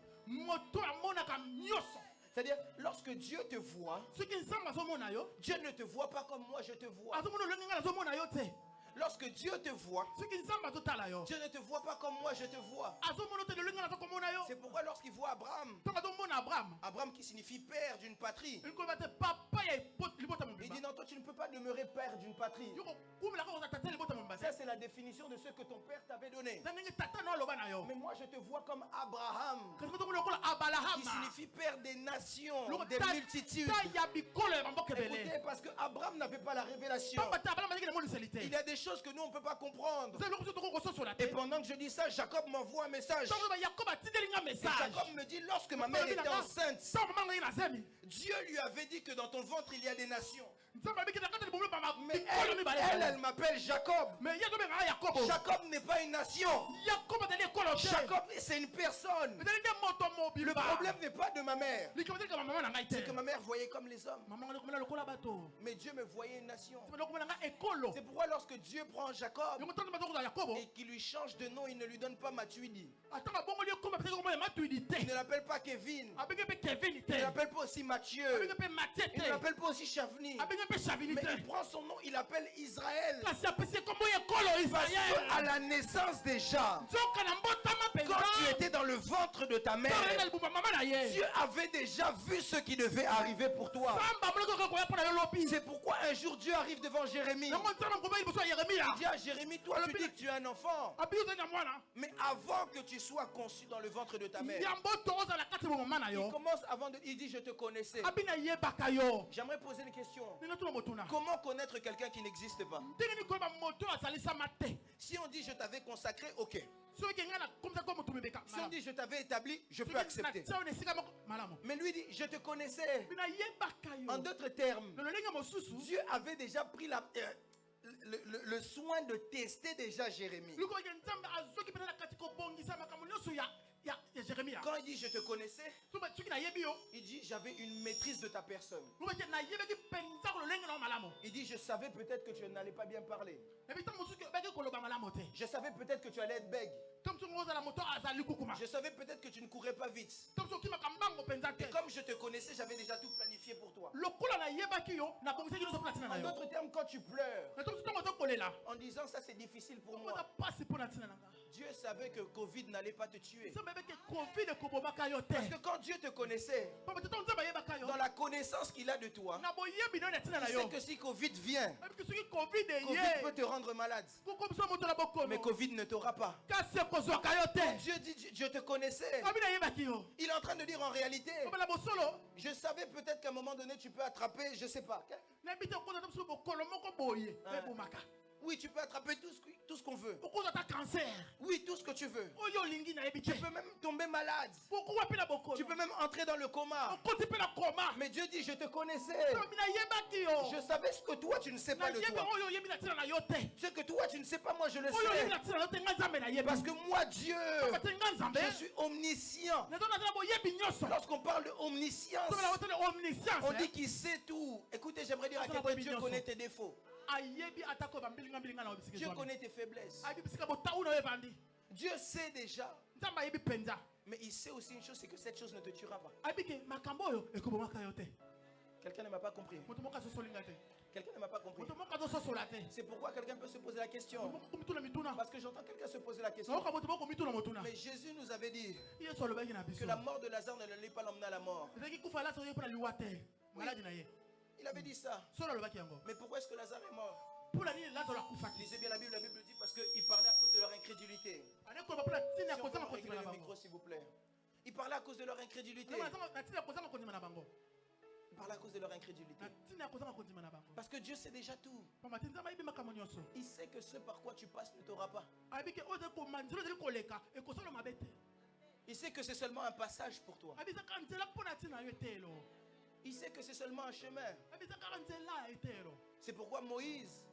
[SPEAKER 3] C'est-à-dire, lorsque Dieu te voit, Dieu ne te voit pas comme moi je te vois. Lorsque Dieu te voit, Dieu ne te voit pas comme moi je te vois. C'est pourquoi lorsqu'il voit Abraham, Abraham qui signifie père d'une patrie, il dit non, toi tu ne peux pas demeurer père d'une patrie. Ça c'est la définition de ce que ton père t'avait donné. Mais moi je te vois comme Abraham, qui signifie père des nations, des multitudes. Écoutez, parce que Abraham n'avait pas la révélation. Il y a des choses que nous on ne peut pas comprendre. Et pendant que je dis ça, Jacob m'envoie un message. Et Jacob me dit, lorsque ma mère était enceinte, Dieu lui avait dit que dans ton ventre il y a des nations. Mais elle m'appelle Jacob. Jacob n'est pas une nation. Jacob, c'est une personne. Le problème n'est pas de ma mère. C'est que ma mère voyait comme les hommes. Mais Dieu me voyait une nation. C'est pourquoi lorsque Dieu prend Jacob et qu'il lui change de nom, il ne lui donne pas Matuidi. Il ne l'appelle pas Kevin. Il ne l'appelle pas aussi Mathieu. Il ne l'appelle pas aussi Chavni. Mais il prend son nom, il l'appelle Israël. Parce qu'à la naissance déjà, quand tu étais dans le ventre de ta mère, Dieu avait déjà vu ce qui devait arriver pour toi. C'est pourquoi un jour Dieu arrive devant Jérémie. Il dit à Jérémie, toi tu dis que tu es un enfant. Mais avant que tu sois conçu dans le ventre de ta mère, il commence avant de... Il dit, je te connaissais. J'aimerais poser une question. Comment connaître quelqu'un qui n'existe pas? Si on dit je t'avais consacré, ok. Si on dit je t'avais établi, je peux accepter. Mais lui dit je te connaissais. En d'autres termes, Dieu avait déjà pris le soin de tester déjà Jérémie. Quand il dit je te connaissais, il dit j'avais une maîtrise de ta personne. Il dit je savais peut-être que tu n'allais pas bien parler. Je savais peut-être que tu allais être bègue. Je savais peut-être que tu ne courais pas vite. Et comme je te connaissais, j'avais déjà tout planifié pour toi. En d'autres termes, quand tu pleures en disant ça c'est difficile pour moi, Dieu savait que Covid n'allait pas te tuer. Parce que quand Dieu te connaissait, dans la connaissance qu'il a de toi, il sait que si Covid vient, Covid peut te rendre malade. Mais Covid ne t'aura pas. Dieu dit je te connaissais. Il est en train de dire en réalité, je savais peut-être qu'à un moment donné tu peux attraper, je sais pas. Oui, tu peux attraper tout ce qu'on veut. Oui, tout ce que tu veux. Tu peux même tomber malade. Tu peux même entrer dans le coma. Mais Dieu dit, je te connaissais. Je savais ce que toi, tu ne sais pas de toi. Ce que toi, tu ne sais pas, moi, je le sais. Parce que moi, Dieu, je suis omniscient. Lorsqu'on parle de omniscience, on dit qu'il sait tout. Écoutez, j'aimerais dire à quel point Dieu connaît tes défauts. Dieu connaît tes faiblesses. Dieu sait déjà. Mais il sait aussi une chose, c'est que cette chose ne te tuera pas. Quelqu'un ne m'a pas compris. Quelqu'un ne m'a pas compris. C'est pourquoi quelqu'un peut se poser la question. Parce que j'entends quelqu'un se poser la question. Mais Jésus nous avait dit que la mort de Lazare ne l'allait pas l'emmener à la mort. Oui. Il avait dit ça. Mais pourquoi est-ce que Lazare est mort? Lisez bien la Bible dit parce qu'il parlait à cause de leur incrédulité. Si on peut régler le micro s'il vous plaît. Il parlait à cause de leur incrédulité. Il parlait à cause de leur incrédulité. Parce que Dieu sait déjà tout. Il sait que ce par quoi tu passes ne t'aura pas. Il sait que c'est seulement un passage pour toi. Il sait que c'est seulement un chemin. C'est pourquoi Moïse,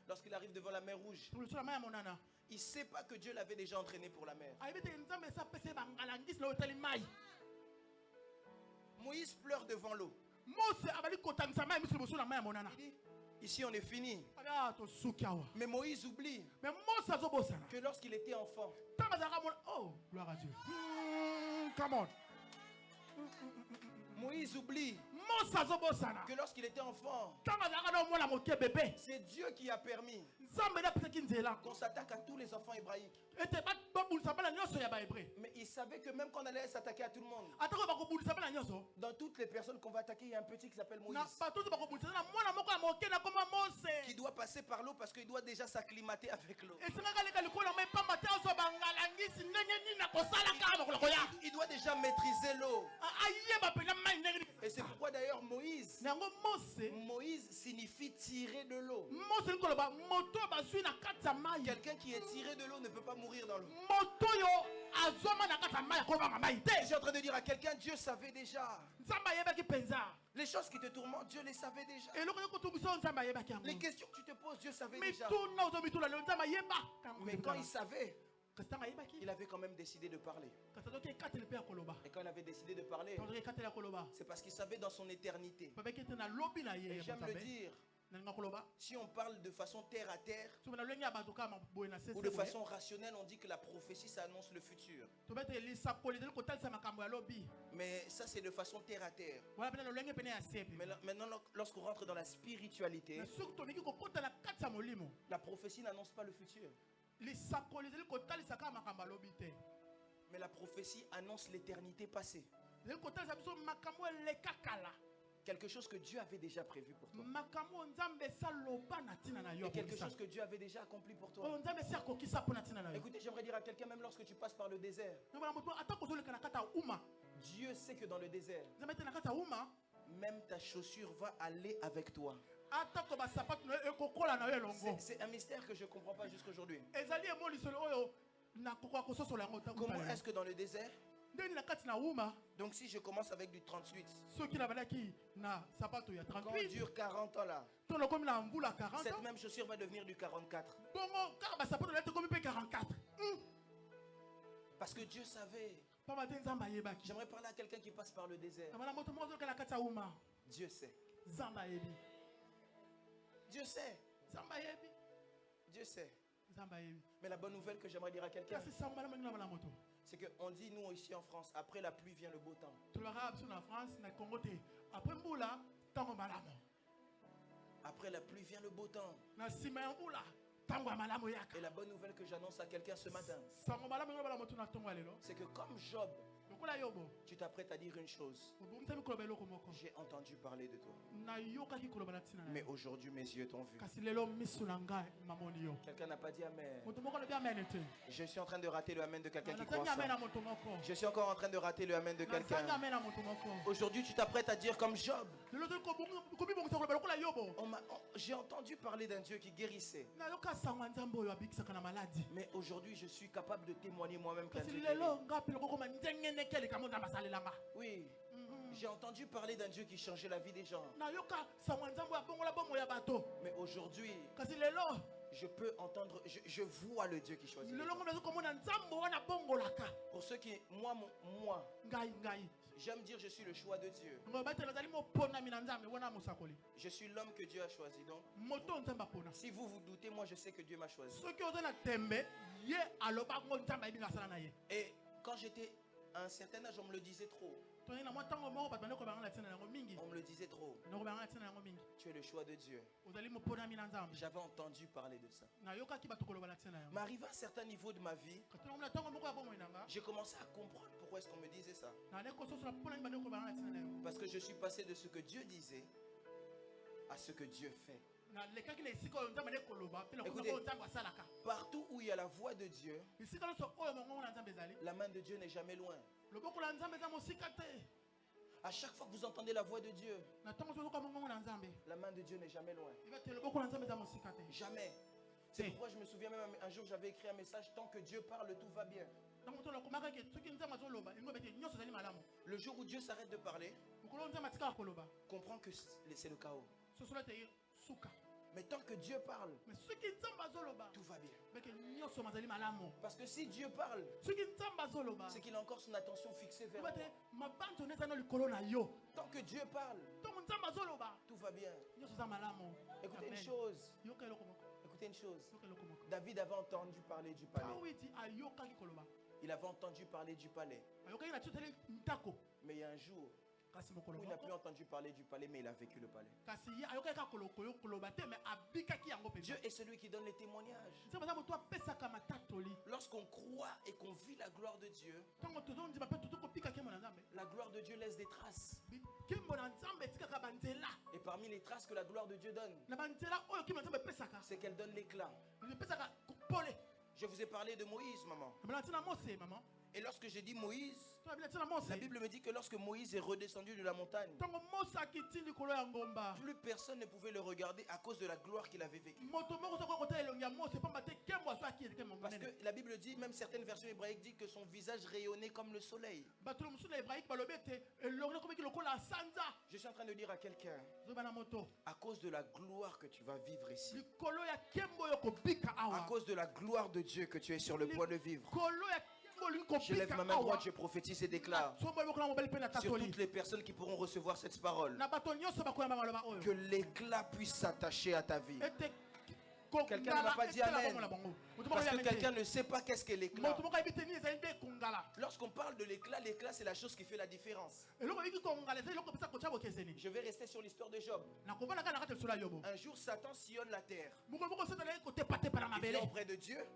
[SPEAKER 3] lorsqu'il arrive devant la mer Rouge, il ne sait pas que Dieu l'avait déjà entraîné pour la mer. Moïse pleure devant l'eau. Ici on est fini. Mais Moïse oublie que lorsqu'il était enfant,
[SPEAKER 2] oh, gloire à Dieu. Come on.
[SPEAKER 3] Moïse oublie que lorsqu'il était enfant, c'est Dieu qui a permis qu'on s'attaque à tous les enfants hébraïques. Mais il savait que même quand on allait s'attaquer à tout le monde, dans toutes les personnes qu'on va attaquer, il y a un petit qui s'appelle Moïse, qui doit passer par l'eau parce qu'il doit déjà s'acclimater avec l'eau. Il doit déjà maîtriser l'eau. Et c'est pourquoi pourquoi d'ailleurs Moïse signifie tirer de l'eau. Quelqu'un qui est tiré de l'eau ne peut pas mourir dans l'eau. Je suis en train de dire à quelqu'un, Dieu savait déjà. Les choses qui te tourmentent, Dieu les savait déjà. Les questions que tu te poses, Dieu savait déjà. Mais quand il savait, il avait quand même décidé de parler. Et quand il avait décidé de parler, c'est parce qu'il savait dans son éternité. Et j'aime le dire, si on parle de façon terre à terre ou de façon rationnelle, on dit que la prophétie, ça annonce le futur. Mais ça, c'est de façon terre à terre. Mais maintenant, lorsqu'on rentre dans la spiritualité, la prophétie n'annonce pas le futur. Mais la prophétie annonce l'éternité passée. Quelque chose que Dieu avait déjà prévu pour toi. Et quelque chose que Dieu avait déjà accompli pour toi. Écoutez, j'aimerais dire à quelqu'un, même lorsque tu passes par le désert, Dieu sait que dans le désert, même ta chaussure va aller avec toi. C'est un mystère que je ne comprends pas jusqu'aujourd'hui. Comment est-ce que dans le désert, donc si je commence avec du 38, quand on dure 40 ans là, cette même chaussure va devenir du 44. Parce que Dieu savait. J'aimerais parler à quelqu'un qui passe par le désert. Dieu sait. Dieu sait. Dieu sait. Mais la bonne nouvelle que j'aimerais dire à quelqu'un, c'est qu'on dit, nous ici en France, après la pluie vient le beau temps. Après la pluie vient le beau temps. Et la bonne nouvelle que j'annonce à quelqu'un ce matin, c'est que comme Job, tu t'apprêtes à dire une chose. J'ai entendu parler de toi, mais aujourd'hui mes yeux t'ont vu. Quelqu'un n'a pas dit amen. Je suis en train de rater le amen de quelqu'un qui croit ça. Je suis encore en train de rater le amen de quelqu'un. Aujourd'hui tu t'apprêtes à dire comme Job. J'ai entendu parler d'un Dieu qui guérissait, mais aujourd'hui je suis capable de témoigner moi-même qu'un Dieu guérit. Oui, j'ai entendu parler d'un Dieu qui changeait la vie des gens, mais aujourd'hui je peux entendre, je vois le Dieu qui choisit les gens. Pour ceux qui, moi, j'aime dire je suis le choix de Dieu. Je suis l'homme que Dieu a choisi. Donc, si vous vous doutez, moi je sais que Dieu m'a choisi. Et quand j'étais à un certain âge, on me le disait trop. On me le disait trop. Tu es le choix de Dieu. J'avais entendu parler de ça. Mais arrivé à un certain niveau de ma vie, j'ai commencé à comprendre pourquoi est-ce qu'on me disait ça. Parce que je suis passé de ce que Dieu disait à ce que Dieu fait. Écoutez, partout où il y a la voix de Dieu, la main de Dieu n'est jamais loin. À chaque fois que vous entendez la voix de Dieu, la main de Dieu n'est jamais loin. Jamais. C'est pourquoi je me souviens même un jour j'avais écrit un message: tant que Dieu parle, tout va bien. Le jour où Dieu s'arrête de parler, comprends que c'est le chaos. Mais tant que Dieu parle, tout va bien. Parce que si Dieu parle, c'est qu'il a encore son attention fixée vers moi. Tant que Dieu parle, tout va bien. Écoutez une chose. Écoutez une chose. David avait entendu parler du palais. Il avait entendu parler du palais. Mais il y a un jour où il n'a plus entendu parler du palais, mais il a vécu le palais. Dieu est celui qui donne les témoignages. Lorsqu'on croit et qu'on vit la gloire de Dieu, la gloire de Dieu laisse des traces. Et parmi les traces que la gloire de Dieu donne, c'est qu'elle donne l'éclat. Je vous ai parlé de Moïse, maman. Et lorsque j'ai dit Moïse, la Bible me dit que lorsque Moïse est redescendu de la montagne, plus personne ne pouvait le regarder à cause de la gloire qu'il avait vécue. Parce que la Bible dit, même certaines versions hébraïques disent que son visage rayonnait comme le soleil. Je suis en train de dire à quelqu'un, à cause de la gloire que tu vas vivre ici, à cause de la gloire de Dieu que tu es sur le point de vivre, je lève ma main droite, je prophétise et déclare sur toutes les personnes qui pourront recevoir cette parole que l'éclat puisse s'attacher à ta vie. Quelqu'un ne m'a pas dit amen. Parce que quelqu'un ne sait pas qu'est-ce qu'est l'éclat. Lorsqu'on parle de l'éclat, l'éclat c'est la chose qui fait la différence. Je vais rester sur l'histoire de Job. Un jour Satan sillonne la terre. Il vient auprès de Dieu.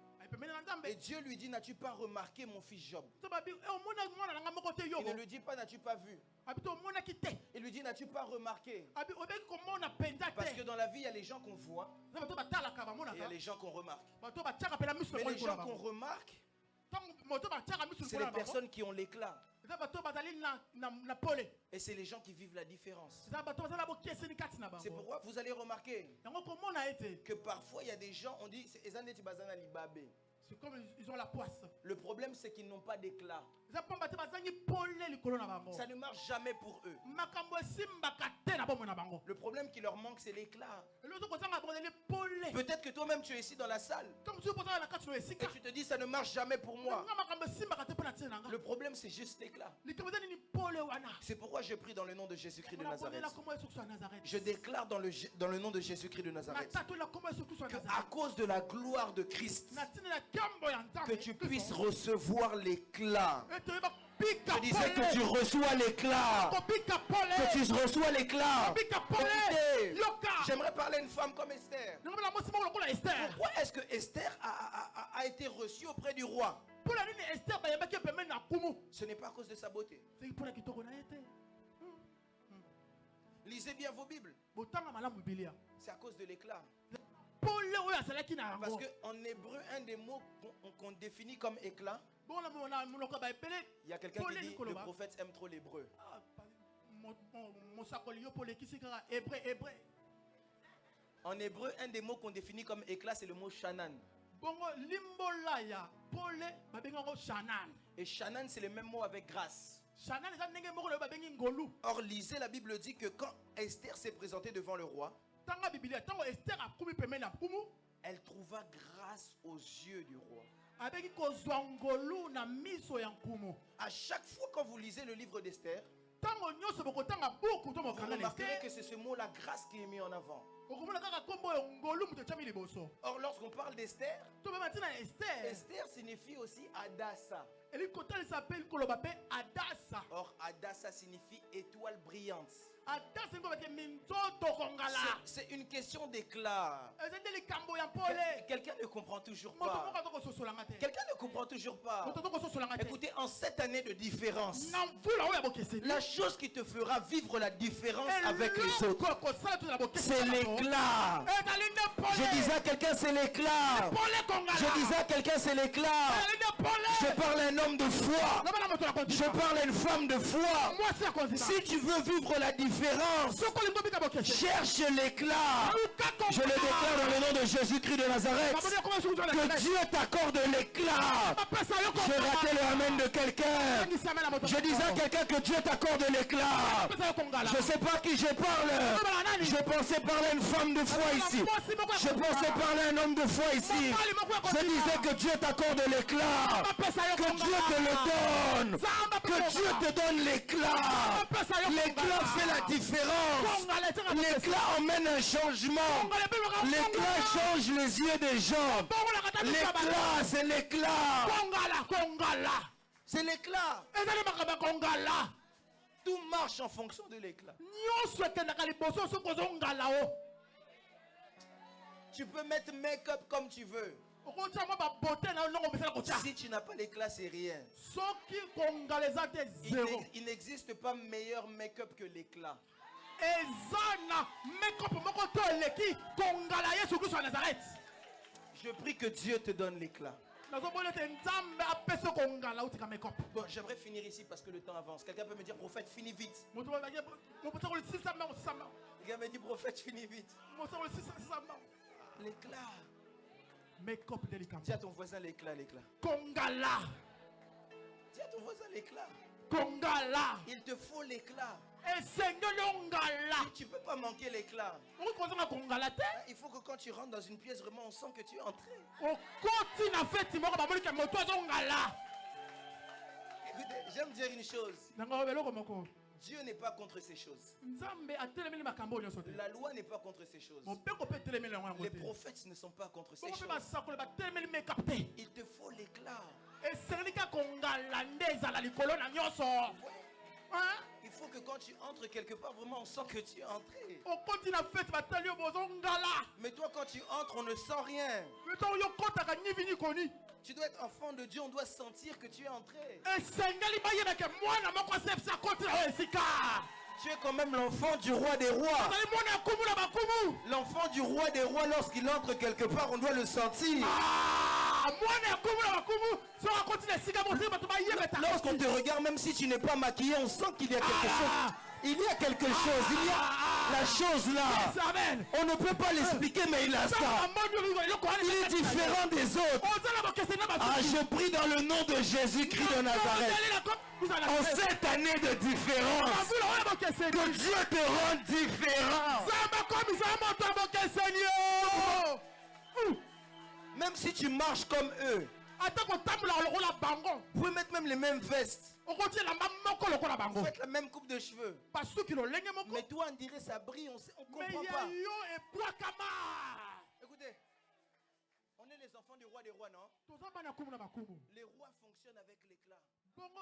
[SPEAKER 3] Et Dieu lui dit, n'as-tu pas remarqué mon fils Job? Il ne lui dit pas, n'as-tu pas vu? Il lui dit, n'as-tu pas remarqué? Parce que dans la vie, il y a les gens qu'on voit et il y a les gens qu'on remarque. Mais les gens qu'on remarque, c'est les personnes qui ont l'éclat. Et c'est les gens qui vivent la différence. C'est pourquoi vous allez remarquer que parfois il y a des gens, on dit, c'est
[SPEAKER 2] comme ils ont la poisse.
[SPEAKER 3] Le problème c'est qu'ils n'ont pas d'éclat. Ça ne marche jamais pour eux. Le problème qui leur manque c'est l'éclat. Peut-être que toi-même tu es ici dans la salle et tu te dis ça ne marche jamais pour moi. Le problème c'est juste l'éclat. C'est pourquoi je prie dans le nom de Jésus-Christ de Nazareth. Je déclare dans le nom de Jésus-Christ de Nazareth que à cause de la gloire de Christ, que tu puisses recevoir l'éclat. Je disais que tu reçois l'éclat. Que tu reçois l'éclat. Écoutez, j'aimerais parler à une femme comme Esther. Pourquoi est-ce que Esther a été reçue auprès du roi? Ce n'est pas à cause de sa beauté. Lisez bien vos Bibles. C'est à cause de l'éclat. Parce qu'en hébreu, un des mots qu'on définit comme éclat, il y a quelqu'un qui dit le prophète aime trop l'hébreu. En hébreu, un des mots qu'on définit comme éclat, c'est le mot shanan. Et shanan, c'est le même mot avec grâce. Or, lisez, la Bible dit que quand Esther s'est présentée devant le roi, elle trouva grâce aux yeux du roi. À chaque fois quand vous lisez le livre d'Esther, vous remarquerez que c'est ce mot, la grâce, qui est mis en avant. Or, lorsqu'on parle d'Esther, Esther signifie aussi Adassa. Or, Adassa signifie étoile brillante. C'est une question d'éclat. Quelqu'un ne comprend toujours pas. Quelqu'un ne comprend toujours pas. Écoutez, en cette année de différence, la chose qui te fera vivre la différence avec les autres, c'est l'éclat. Je disais à quelqu'un, c'est l'éclat. Je disais à quelqu'un, c'est l'éclat. Je parle à un homme de foi. Je parle à une femme de foi. Si tu veux vivre la différence, cherche l'éclat. Je le déclare dans le nom de Jésus-Christ de Nazareth. Que Dieu t'accorde l'éclat. Je ratais le amen de quelqu'un. Je disais à quelqu'un que Dieu t'accorde l'éclat. Je ne sais pas qui je parle. Je pensais parler à une femme de foi ici. Je pensais parler à un homme de foi ici. Je disais que Dieu t'accorde l'éclat. Que Dieu te le donne. Que Dieu te donne l'éclat. L'éclat fait la différence. L'éclat emmène un changement. L'éclat change les yeux des gens. L'éclat, c'est l'éclat. C'est l'éclat. Tout marche en fonction de l'éclat. Tu peux mettre make-up comme tu veux. Si tu n'as pas l'éclat, c'est rien. Il n'existe pas meilleur make-up que l'éclat. Je prie que Dieu te donne l'éclat. Bon, j'aimerais finir ici parce que le temps avance. Quelqu'un peut me dire, prophète, finis vite. Quelqu'un me dit, prophète, finis vite. L'éclat. Dis à ton voisin l'éclat, l'éclat.
[SPEAKER 2] Kongala.
[SPEAKER 3] Dis à ton voisin l'éclat.
[SPEAKER 2] Kongala.
[SPEAKER 3] Il te faut l'éclat. Tu ne peux pas manquer l'éclat. Il faut que quand tu rentres dans une pièce, vraiment, on sent que tu es entré. Écoutez, j'aime dire une chose. Dieu n'est pas contre ces choses. La loi n'est pas contre ces choses. Les prophètes ne sont pas contre ces choses. Il te faut l'éclat. Il faut que quand tu entres quelque part, vraiment on sent que tu es entré. Mais toi quand tu entres, on ne sent rien. Tu dois être enfant de Dieu, on doit sentir que tu es entré. Tu es quand même l'enfant du roi des rois. L'enfant du roi des rois, lorsqu'il entre quelque part, on doit le sentir. Lorsqu'on te regarde, même si tu n'es pas maquillé, on sent qu'il y a quelque chose. Il y a quelque chose, il y a la chose là. On ne peut pas l'expliquer, mais il a ça. Il est différent des autres. Ah, je prie dans le nom de Jésus-Christ de Nazareth. En cette année de différence, que Dieu te rende différent. Même si tu marches comme eux, vous pouvez mettre même les mêmes vestes. Vous faites la même coupe de cheveux. Mais toi, on dirait ça brille, on ne comprend pas. Écoutez, on est les enfants du roi des rois, non? Les rois fonctionnent avec l'éclat. Lorsque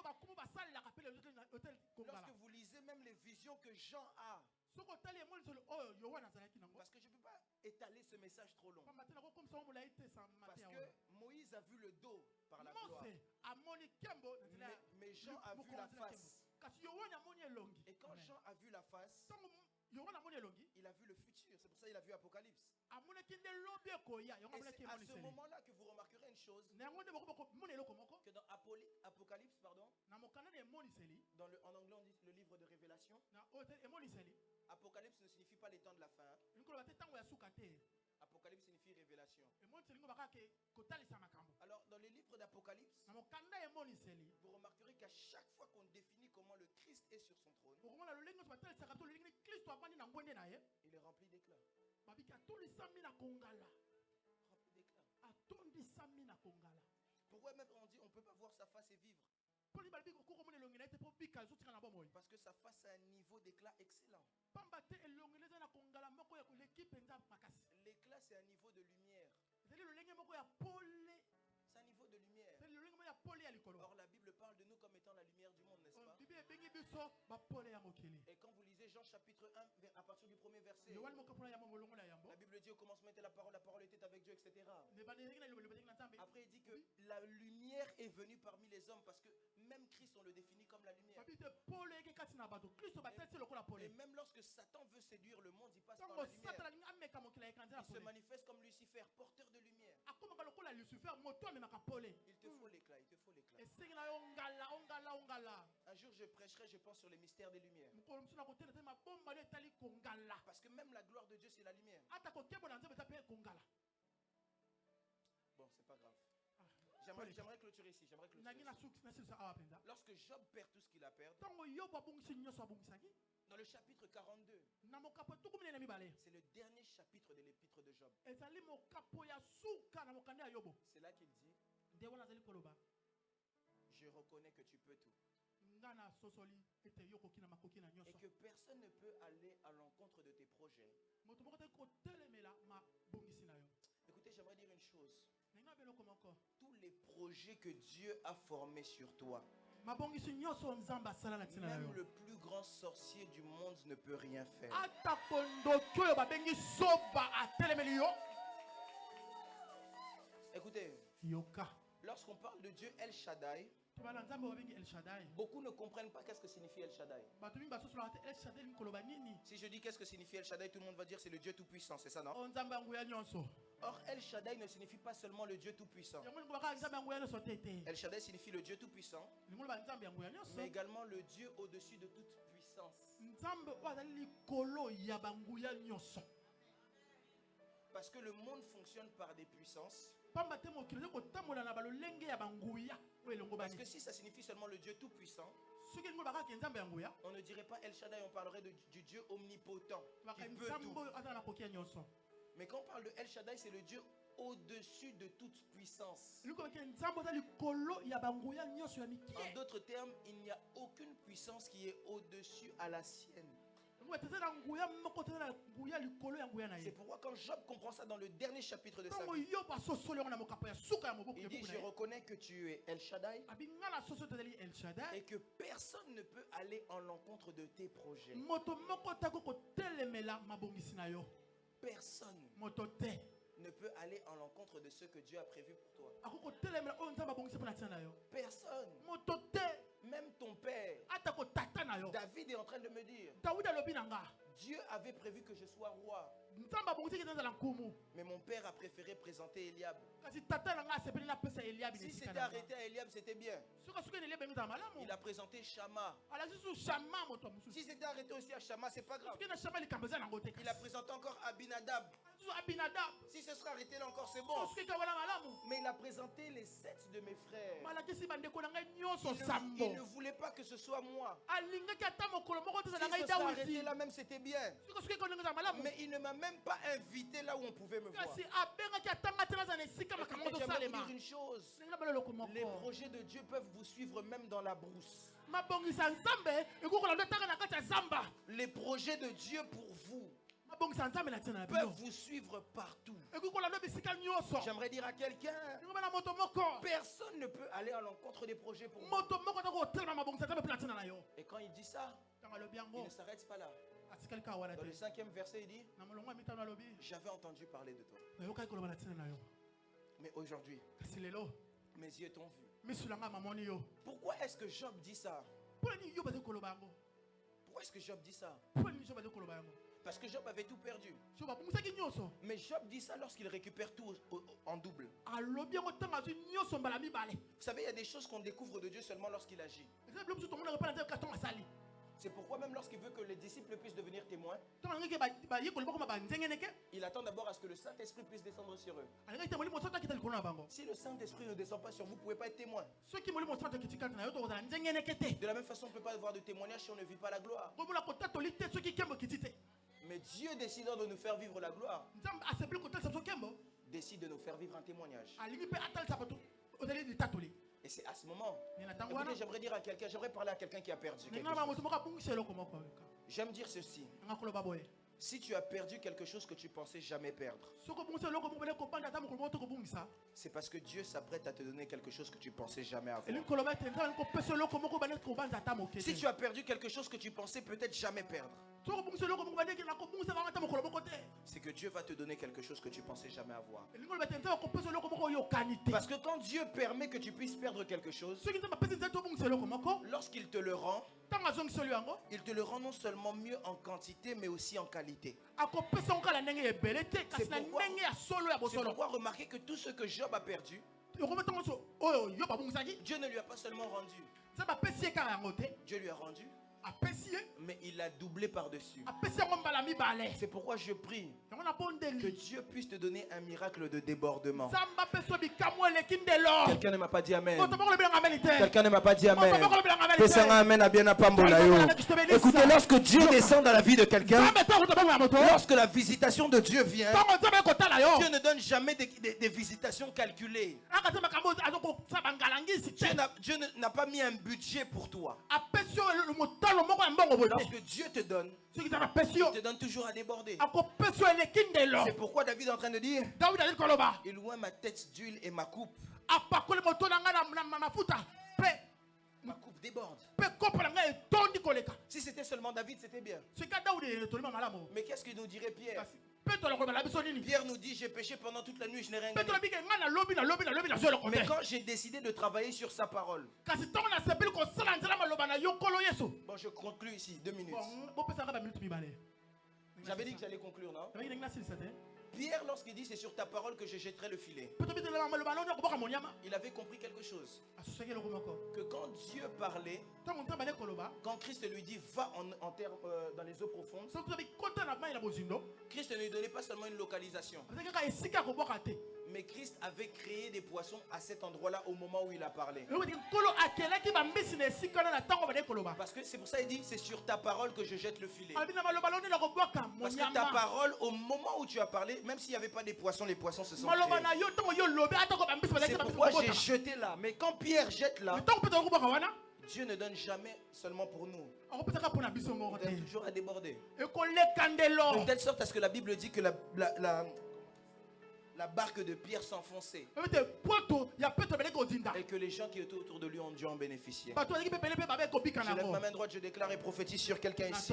[SPEAKER 3] vous lisez même les visions que Jean a, parce que je ne peux pas étaler ce message trop long. Parce que Moïse a vu le dos par la gloire. Mais Jean a vu la face. Et quand Jean a vu la face, il a vu le futur. C'est pour ça qu'il a vu Apocalypse. Et c'est à ce moment-là que vous remarquerez une chose. Que dans Apocalypse, pardon, en anglais on dit le livre de Révélation. Apocalypse ne signifie pas les temps de la fin. Apocalypse signifie révélation. Alors dans les livres d'Apocalypse, vous remarquerez qu'à chaque fois qu'on définit comment le Christ est sur son trône, il est rempli d'éclat. Rempli d'éclat. Pourquoi même on dit on ne peut pas voir sa face et vivre? Parce que sa face a un niveau d'éclat excellent. L'éclat, c'est un niveau de lumière. C'est un niveau de lumière. Or, la Bible parle de nous comme étant la lumière du monde, n'est-ce pas? Et quand vous lisez Jean chapitre 1, à partir du premier verset, la Bible dit au commencement était la parole était avec Dieu, etc. Après, il dit que la lumière est venue parmi les hommes, parce que même Christ, on le définit comme la lumière. Et même lorsque Satan veut séduire le monde, il passe par la lumière. Il se manifeste comme Lucifer, porteur de lumière. Il te faut l'éclat, il te faut l'éclat. Un jour je prêcherai, je pense, sur les mystères des lumières. Parce que même la gloire de Dieu, c'est la lumière. Bon, c'est pas grave. J'aimerais clôturer ici. Lorsque Job perd tout ce qu'il a perdu, dans le chapitre 42, c'est le dernier chapitre de l'épître de Job. C'est là qu'il dit, je reconnais que tu peux tout. Et que personne ne peut aller à l'encontre de tes projets. Écoutez, j'aimerais dire une chose. Tous les projets que Dieu a formés sur toi, même le plus grand sorcier du monde ne peut rien faire. Écoutez, lorsqu'on parle de Dieu El Shaddai, beaucoup ne comprennent pas qu'est-ce que signifie El Shaddai. Si je dis qu'est-ce que signifie El Shaddai, tout le monde va dire c'est le Dieu tout-puissant, c'est ça, non? Or, El Shaddai ne signifie pas seulement le Dieu Tout-Puissant. El Shaddai signifie le Dieu Tout-Puissant, mais également le Dieu au-dessus de toute puissance. Parce que le monde fonctionne par des puissances. Parce que si ça signifie seulement le Dieu Tout-Puissant, on ne dirait pas El Shaddai, on parlerait du Dieu omnipotent qui peut tout. Mais quand on parle de El Shaddai, c'est le Dieu au-dessus de toute puissance. En d'autres termes, il n'y a aucune puissance qui est au-dessus à la sienne. C'est pourquoi quand Job comprend ça dans le dernier chapitre de sa vie, il dit: je reconnais que tu es El Shaddai et que personne ne peut aller en l'encontre de tes projets. Personne ne peut aller en l'encontre de ce que Dieu a prévu pour toi. Personne. Même ton père. David est en train de me dire: Dieu avait prévu que je sois roi. Mais mon père a préféré présenter Eliab. Si c'était arrêté à Eliab, c'était bien. Il a présenté Shama. Si c'était arrêté aussi à Shama, c'est pas grave. Il a présenté encore Abinadab. Si ce sera arrêté là encore, c'est bon. Mais il a présenté les 7 de mes frères. Il ne voulait pas que ce soit moi. Si ce sera arrêté là même, c'était bien. Mais il ne m'a même pas invité là où on pouvait me voir. J'aimerais vous dire une chose: les projets de Dieu peuvent vous suivre même dans la brousse. Les projets de Dieu pour vous peuvent vous suivre partout. J'aimerais dire à quelqu'un: personne ne peut aller à l'encontre des projets pour vous. Et quand il dit ça, il ne s'arrête pas là. Dans le 5e verset, il dit: j'avais entendu parler de toi, mais aujourd'hui mes yeux t'ont vu. Pourquoi est-ce que Job dit ça? Pourquoi est-ce que Job dit ça? Parce que Job avait tout perdu. Mais Job dit ça lorsqu'il récupère tout en double. Vous savez, il y a des choses qu'on découvre de Dieu seulement lorsqu'il agit. C'est pourquoi même lorsqu'il veut que les disciples puissent devenir témoins, il attend d'abord à ce que le Saint-Esprit puisse descendre sur eux. Si le Saint-Esprit ne descend pas sur vous, vous ne pouvez pas être témoin. De la même façon, on ne peut pas avoir de témoignage si on ne vit pas la gloire. Mais Dieu, décidant de nous faire vivre la gloire, décide de nous faire vivre un témoignage. Et c'est à ce moment, écoutez, j'aimerais dire à quelqu'un, j'aimerais parler à quelqu'un qui a perdu quelque chose. J'aime dire ceci: si tu as perdu quelque chose que tu pensais jamais perdre, c'est parce que Dieu s'apprête à te donner quelque chose que tu pensais jamais avoir. Si tu as perdu quelque chose que tu pensais peut-être jamais perdre, c'est que Dieu va te donner quelque chose que tu pensais jamais avoir. Parce que quand Dieu permet que tu puisses perdre quelque chose, lorsqu'il te le rend, il te le rend non seulement mieux en quantité mais aussi en qualité. C'est pourquoi remarquez que tout ce que Job a perdu, Dieu ne lui a pas seulement rendu, Dieu lui a rendu, mais il l'a doublé par-dessus. C'est pourquoi je prie que Dieu puisse te donner un miracle de débordement. Quelqu'un ne m'a pas dit amen. Quelqu'un ne m'a pas dit amen. Écoutez, lorsque Dieu descend dans la vie de quelqu'un, lorsque la visitation de Dieu vient, Dieu ne donne jamais des visitations calculées. Dieu n'a pas mis un budget pour toi. Lorsque Dieu te donne, il te donne toujours à déborder. C'est pourquoi David est en train de dire: il loin ma tête d'huile et ma coupe. Ma coupe déborde. Si c'était seulement David, c'était bien. Mais qu'est-ce que nous dirait Pierre? Pierre nous dit: j'ai péché pendant toute la nuit, je n'ai rien gagné. Mais quand j'ai décidé de travailler sur sa parole. Bon, je conclue ici, 2 minutes. J'avais dit que j'allais conclure, non? Pierre, lorsqu'il dit c'est sur ta parole que je jetterai le filet, il avait compris quelque chose. Que quand Dieu parlait, quand Christ lui dit va en terre, dans les eaux profondes, Christ ne lui donnait pas seulement une localisation. Mais Christ avait créé des poissons à cet endroit-là au moment où il a parlé. Parce que c'est pour ça qu'il dit c'est sur ta parole que je jette le filet. Parce que ta parole, au moment où tu as parlé, même s'il n'y avait pas des poissons, les poissons se sont créés. C'est pourquoi j'ai jeté là. Mais quand Pierre jette là, Dieu ne donne jamais seulement pour nous. Il donne toujours à déborder. De telle sorte à ce que la Bible dit que la barque de Pierre s'enfonçait. Et que les gens qui étaient autour de lui ont dû en bénéficier. Je lève ma main droite, je déclare et prophétise sur quelqu'un ici.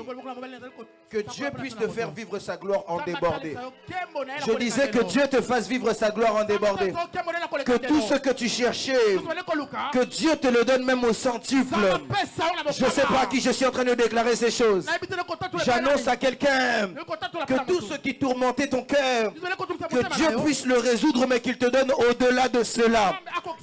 [SPEAKER 3] Que Dieu puisse te faire vivre sa gloire en débordé. Je disais que Dieu te fasse vivre sa gloire en débordé. Que tout ce que tu cherchais, que Dieu te le donne même au centuple. Je ne sais pas à qui je suis en train de déclarer ces choses. J'annonce à quelqu'un que tout ce qui tourmentait ton cœur, que Dieu puisse le résoudre, mais qu'il te donne au-delà de cela.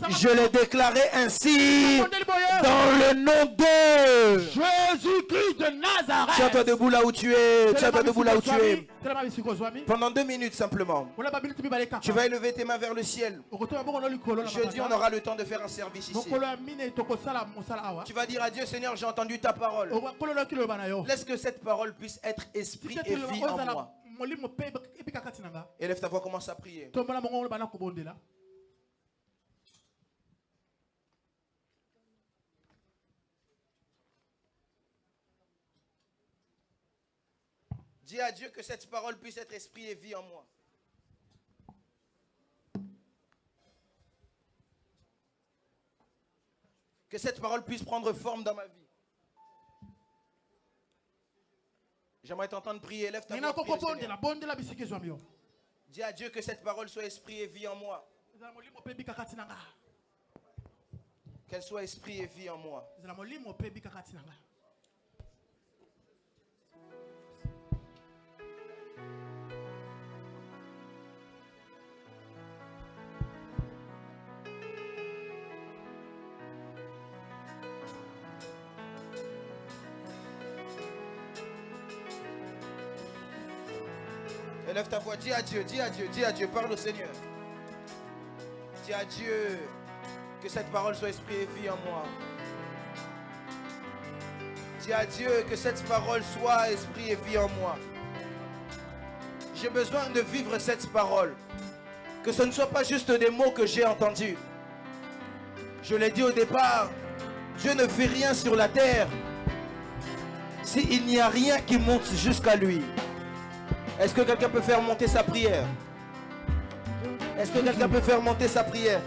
[SPEAKER 3] Je l'ai déclaré ainsi dans le nom de
[SPEAKER 2] Jésus-Christ de Nazareth.
[SPEAKER 3] Tiens-toi debout là où tu es. Tiens-toi debout là où tu es. Pendant 2 minutes simplement. Tu vas élever tes mains vers le ciel. Jeudi, on aura le temps de faire un service ici. Tu vas dire à Dieu, Seigneur, j'ai entendu ta parole. Laisse que cette parole puisse être esprit et vie en moi. Élève ta voix, commence à prier. Dis à Dieu que cette parole puisse être esprit et vie en moi. Que cette parole puisse prendre forme dans ma vie. J'aimerais t'entendre prier. Lève ta voix, prie le Seigneur. Dis à Dieu que cette parole soit esprit et vie en moi. Qu'elle soit esprit et vie en moi. Élève ta voix, dis à Dieu, dis à Dieu, dis à Dieu, parle au Seigneur. Dis à Dieu que cette parole soit esprit et vie en moi. Dis à Dieu que cette parole soit esprit et vie en moi. J'ai besoin de vivre cette parole. Que ce ne soit pas juste des mots que j'ai entendus. Je l'ai dit au départ, Dieu ne fait rien sur la terre s'il n'y a rien qui monte jusqu'à lui. Est-ce que quelqu'un peut faire monter sa prière? Est-ce que quelqu'un peut faire monter sa prière?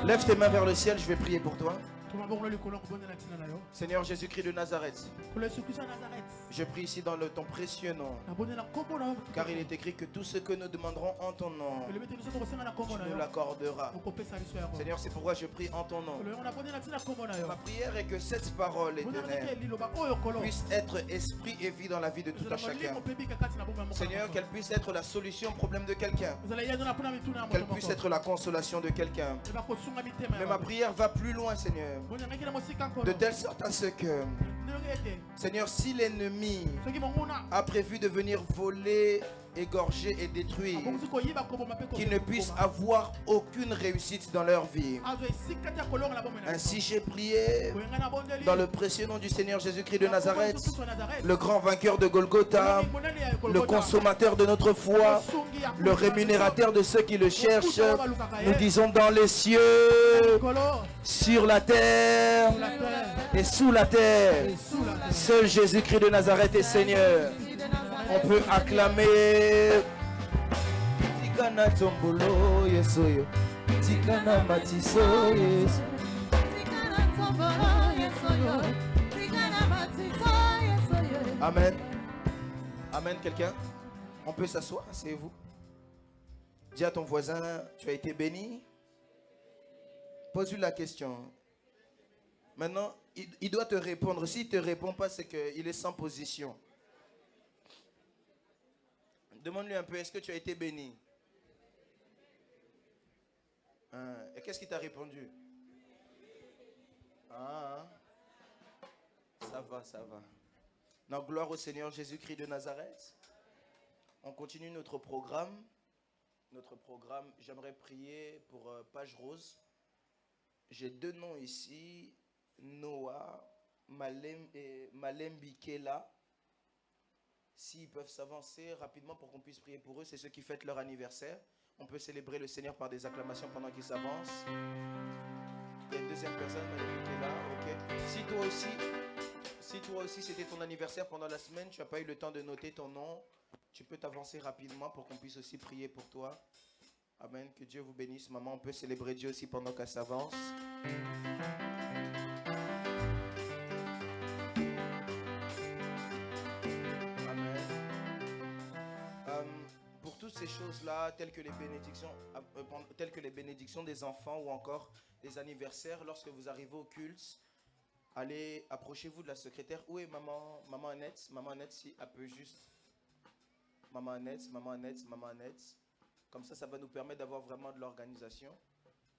[SPEAKER 3] Lève tes mains vers le ciel, je vais prier pour toi. Seigneur Jésus-Christ de Nazareth, je prie ici dans ton précieux nom, car il est écrit que tout ce que nous demanderons en ton nom, tu nous l'accorderas. Seigneur, c'est pourquoi je prie en ton nom. Ma prière est que cette parole éternelle puisse être esprit et vie dans la vie de tout un chacun. Seigneur, qu'elle puisse être la solution au problème de quelqu'un, qu'elle puisse être la consolation de quelqu'un. Mais ma prière va plus loin, Seigneur, de telle sorte à ce que, Seigneur, si l'ennemi a prévu de venir voler égorger et détruire, qu'ils ne puissent avoir aucune réussite dans leur vie. Ainsi j'ai prié dans le précieux nom du Seigneur Jésus-Christ de Nazareth, le grand vainqueur de Golgotha, le consommateur de notre foi, le rémunérateur de ceux qui le cherchent. Nous disons dans les cieux, sur la terre et sous la terre, seul Jésus-Christ de Nazareth est Seigneur. On peut acclamer. Tikana tombolo yesoyo, tikana matiso yeso. Amen. Amen, quelqu'un? On peut s'asseoir, asseyez-vous. Dis à ton voisin, tu as été béni. Pose-lui la question. Maintenant, il doit te répondre. S'il ne te répond pas, c'est qu'il est sans position. Demande-lui un peu, est-ce que tu as été béni? Et qu'est-ce qu'il t'a répondu? Ah, ça va, ça va. Donc, gloire au Seigneur Jésus-Christ de Nazareth. On continue notre programme. J'aimerais prier pour Page Rose. J'ai deux noms ici, Noah, Malembi Kela. S'ils peuvent s'avancer rapidement pour qu'on puisse prier pour eux, c'est ceux qui fêtent leur anniversaire. On peut célébrer le Seigneur par des acclamations pendant qu'ils s'avancent. Il y a une deuxième personne, Malembi Kela, ok. Si toi aussi c'était ton anniversaire pendant la semaine, tu n'as pas eu le temps de noter ton nom, tu peux t'avancer rapidement pour qu'on puisse aussi prier pour toi. Amen. Que Dieu vous bénisse, maman. On peut célébrer Dieu aussi pendant qu'elle s'avance. Pour toutes ces choses-là, telles que les bénédictions des enfants ou encore des anniversaires, lorsque vous arrivez au culte, allez, approchez-vous de la secrétaire. Où est maman Annette? Maman Annette, si elle peut juste. Maman Annette. Comme ça va nous permettre d'avoir vraiment de l'organisation.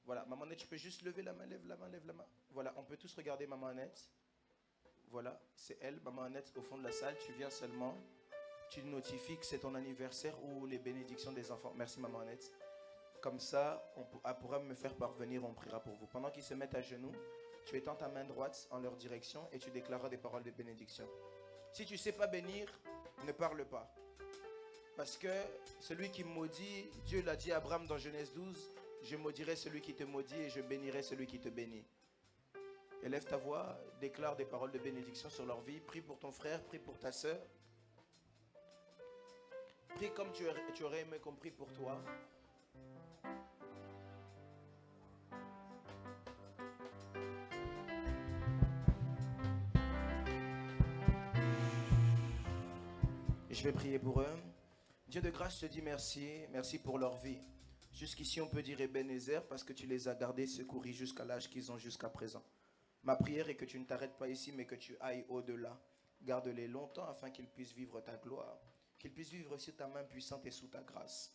[SPEAKER 3] Voilà, maman Annette, tu peux juste lever la main, lève la main. Voilà, on peut tous regarder maman Annette. Voilà, c'est elle, maman Annette, au fond de la salle. Tu viens seulement, tu notifies que c'est ton anniversaire ou les bénédictions des enfants. Merci maman Annette. Comme ça, elle pourra me faire parvenir, on priera pour vous. Pendant qu'ils se mettent à genoux, tu étends ta main droite en leur direction et tu déclareras des paroles de bénédiction. Si tu ne sais pas bénir, ne parle pas. Parce que celui qui maudit, Dieu l'a dit à Abraham dans Genèse 12, je maudirai celui qui te maudit et je bénirai celui qui te bénit. Élève ta voix, déclare des paroles de bénédiction sur leur vie. Prie pour ton frère, prie pour ta soeur. Prie comme tu aurais aimé qu'on prie pour toi. Je vais prier pour eux. Dieu de grâce, je te dis merci. Merci pour leur vie. Jusqu'ici, on peut dire Ebenezer parce que tu les as gardés, secourus jusqu'à l'âge qu'ils ont jusqu'à présent. Ma prière est que tu ne t'arrêtes pas ici, mais que tu ailles au-delà. Garde-les longtemps afin qu'ils puissent vivre ta gloire. Qu'ils puissent vivre sous ta main puissante et sous ta grâce.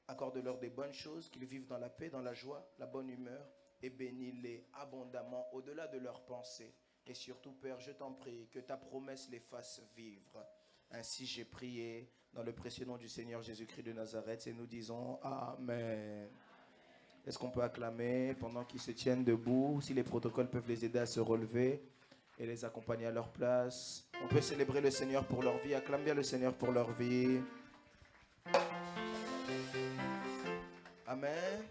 [SPEAKER 3] Accorde-leur des bonnes choses, qu'ils vivent dans la paix, dans la joie, la bonne humeur. Et bénis-les abondamment au-delà de leurs pensées. Et surtout, Père, je t'en prie, que ta promesse les fasse vivre. Ainsi j'ai prié dans le précieux nom du Seigneur Jésus-Christ de Nazareth et nous disons Amen. Est-ce qu'on peut acclamer pendant qu'ils se tiennent debout? Si les protocoles peuvent les aider à se relever et les accompagner à leur place. On peut célébrer le Seigneur pour leur vie. Acclame bien le Seigneur pour leur vie. Amen.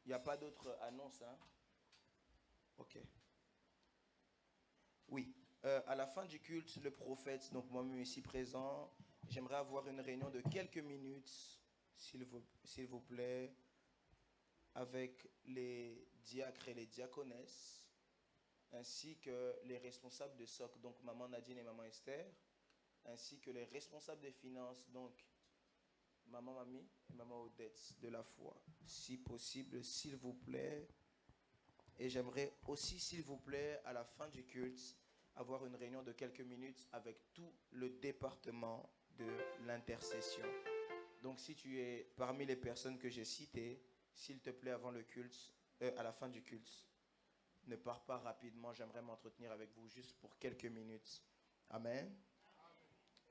[SPEAKER 3] Il n'y a pas d'autre annonce, hein? Ok. Oui. À la fin du culte, le prophète, donc moi-même ici présent, j'aimerais avoir une réunion de quelques minutes, s'il vous plaît, avec les diacres et les diaconesses, ainsi que les responsables de SOC, donc maman Nadine et maman Esther, ainsi que les responsables des finances, donc maman Mamie et maman Odette de la foi. Si possible, s'il vous plaît. Et j'aimerais aussi, s'il vous plaît, à la fin du culte, avoir une réunion de quelques minutes avec tout le département de l'intercession. Donc si tu es parmi les personnes que j'ai citées, s'il te plaît, avant le culte, à la fin du culte, ne pars pas rapidement, j'aimerais m'entretenir avec vous juste pour quelques minutes. Amen.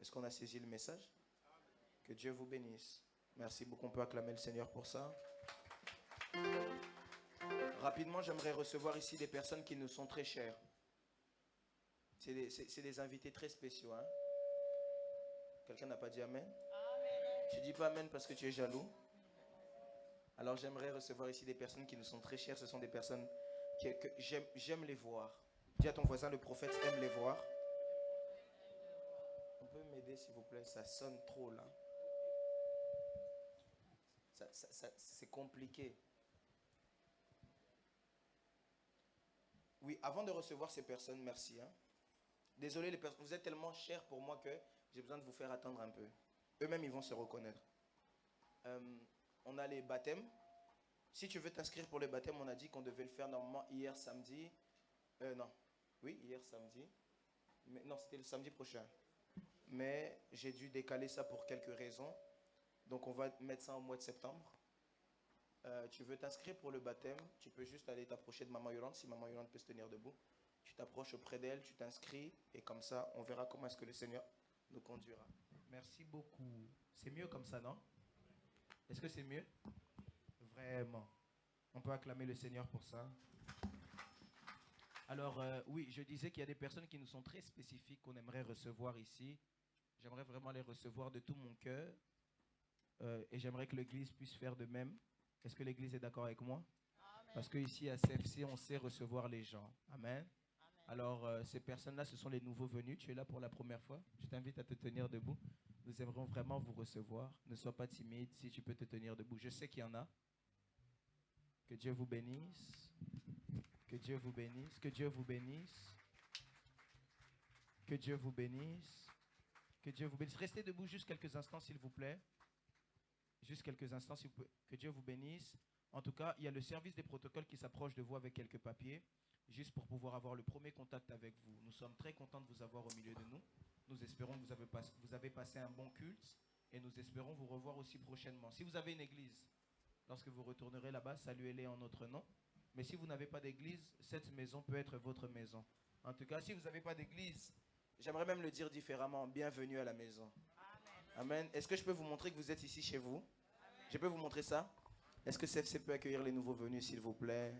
[SPEAKER 3] Est-ce qu'on a saisi le message? Que Dieu vous bénisse. Merci beaucoup. On peut acclamer le Seigneur pour ça. Rapidement, j'aimerais recevoir ici des personnes qui nous sont très chères. C'est des invités très spéciaux. Hein? Quelqu'un n'a pas dit Amen? Tu dis pas Amen parce que tu es jaloux? Alors j'aimerais recevoir ici des personnes qui nous sont très chères. Ce sont des personnes que j'aime les voir. Dis à ton voisin, le prophète aime les voir. On peut m'aider s'il vous plaît? Ça sonne trop là. C'est compliqué. Oui, avant de recevoir ces personnes, merci. Hein. Désolé, les personnes, vous êtes tellement chers pour moi que j'ai besoin de vous faire attendre un peu. Eux-mêmes, ils vont se reconnaître. On a les baptêmes. Si tu veux t'inscrire pour le baptême, on a dit qu'on devait le faire normalement hier samedi. Non. Oui, hier samedi. Mais non, c'était le samedi prochain. Mais j'ai dû décaler ça pour quelques raisons. Donc, on va mettre ça au mois de septembre. Tu veux t'inscrire pour le baptême, tu peux juste aller t'approcher de Maman Yolande, si Maman Yolande peut se tenir debout. Tu t'approches auprès d'elle, tu t'inscris, et comme ça, on verra comment est-ce que le Seigneur nous conduira. Merci beaucoup. C'est mieux comme ça, non? Est-ce que c'est mieux? Vraiment. On peut acclamer le Seigneur pour ça. Alors, oui, je disais qu'il y a des personnes qui nous sont très spécifiques, qu'on aimerait recevoir ici. J'aimerais vraiment les recevoir de tout mon cœur. Et j'aimerais que l'Église puisse faire de même. Est-ce que l'Église est d'accord avec moi? Amen. Parce qu'ici à CFC, on sait recevoir les gens. Amen. Amen. Alors, ces personnes-là, ce sont les nouveaux venus. Tu es là pour la première fois. Je t'invite à te tenir debout. Nous aimerions vraiment vous recevoir. Ne sois pas timide si tu peux te tenir debout. Je sais qu'il y en a. Que Dieu vous bénisse. Que Dieu vous bénisse. Que Dieu vous bénisse. Que Dieu vous bénisse. Que Dieu vous bénisse. Restez debout juste quelques instants, s'il vous plaît. Juste quelques instants, s'il vous plaît. Que Dieu vous bénisse. En tout cas, il y a le service des protocoles qui s'approche de vous avec quelques papiers, juste pour pouvoir avoir le premier contact avec vous. Nous sommes très contents de vous avoir au milieu de nous. Nous espérons que vous avez passé un bon culte et nous espérons vous revoir aussi prochainement. Si vous avez une église, lorsque vous retournerez là-bas, saluez-les en notre nom. Mais si vous n'avez pas d'église, cette maison peut être votre maison. En tout cas, si vous n'avez pas d'église, j'aimerais même le dire différemment, bienvenue à la maison. Amen. Est-ce que je peux vous montrer que vous êtes ici chez vous? Amen. Je peux vous montrer ça? Est-ce que CFC peut accueillir les nouveaux venus, s'il vous plaît?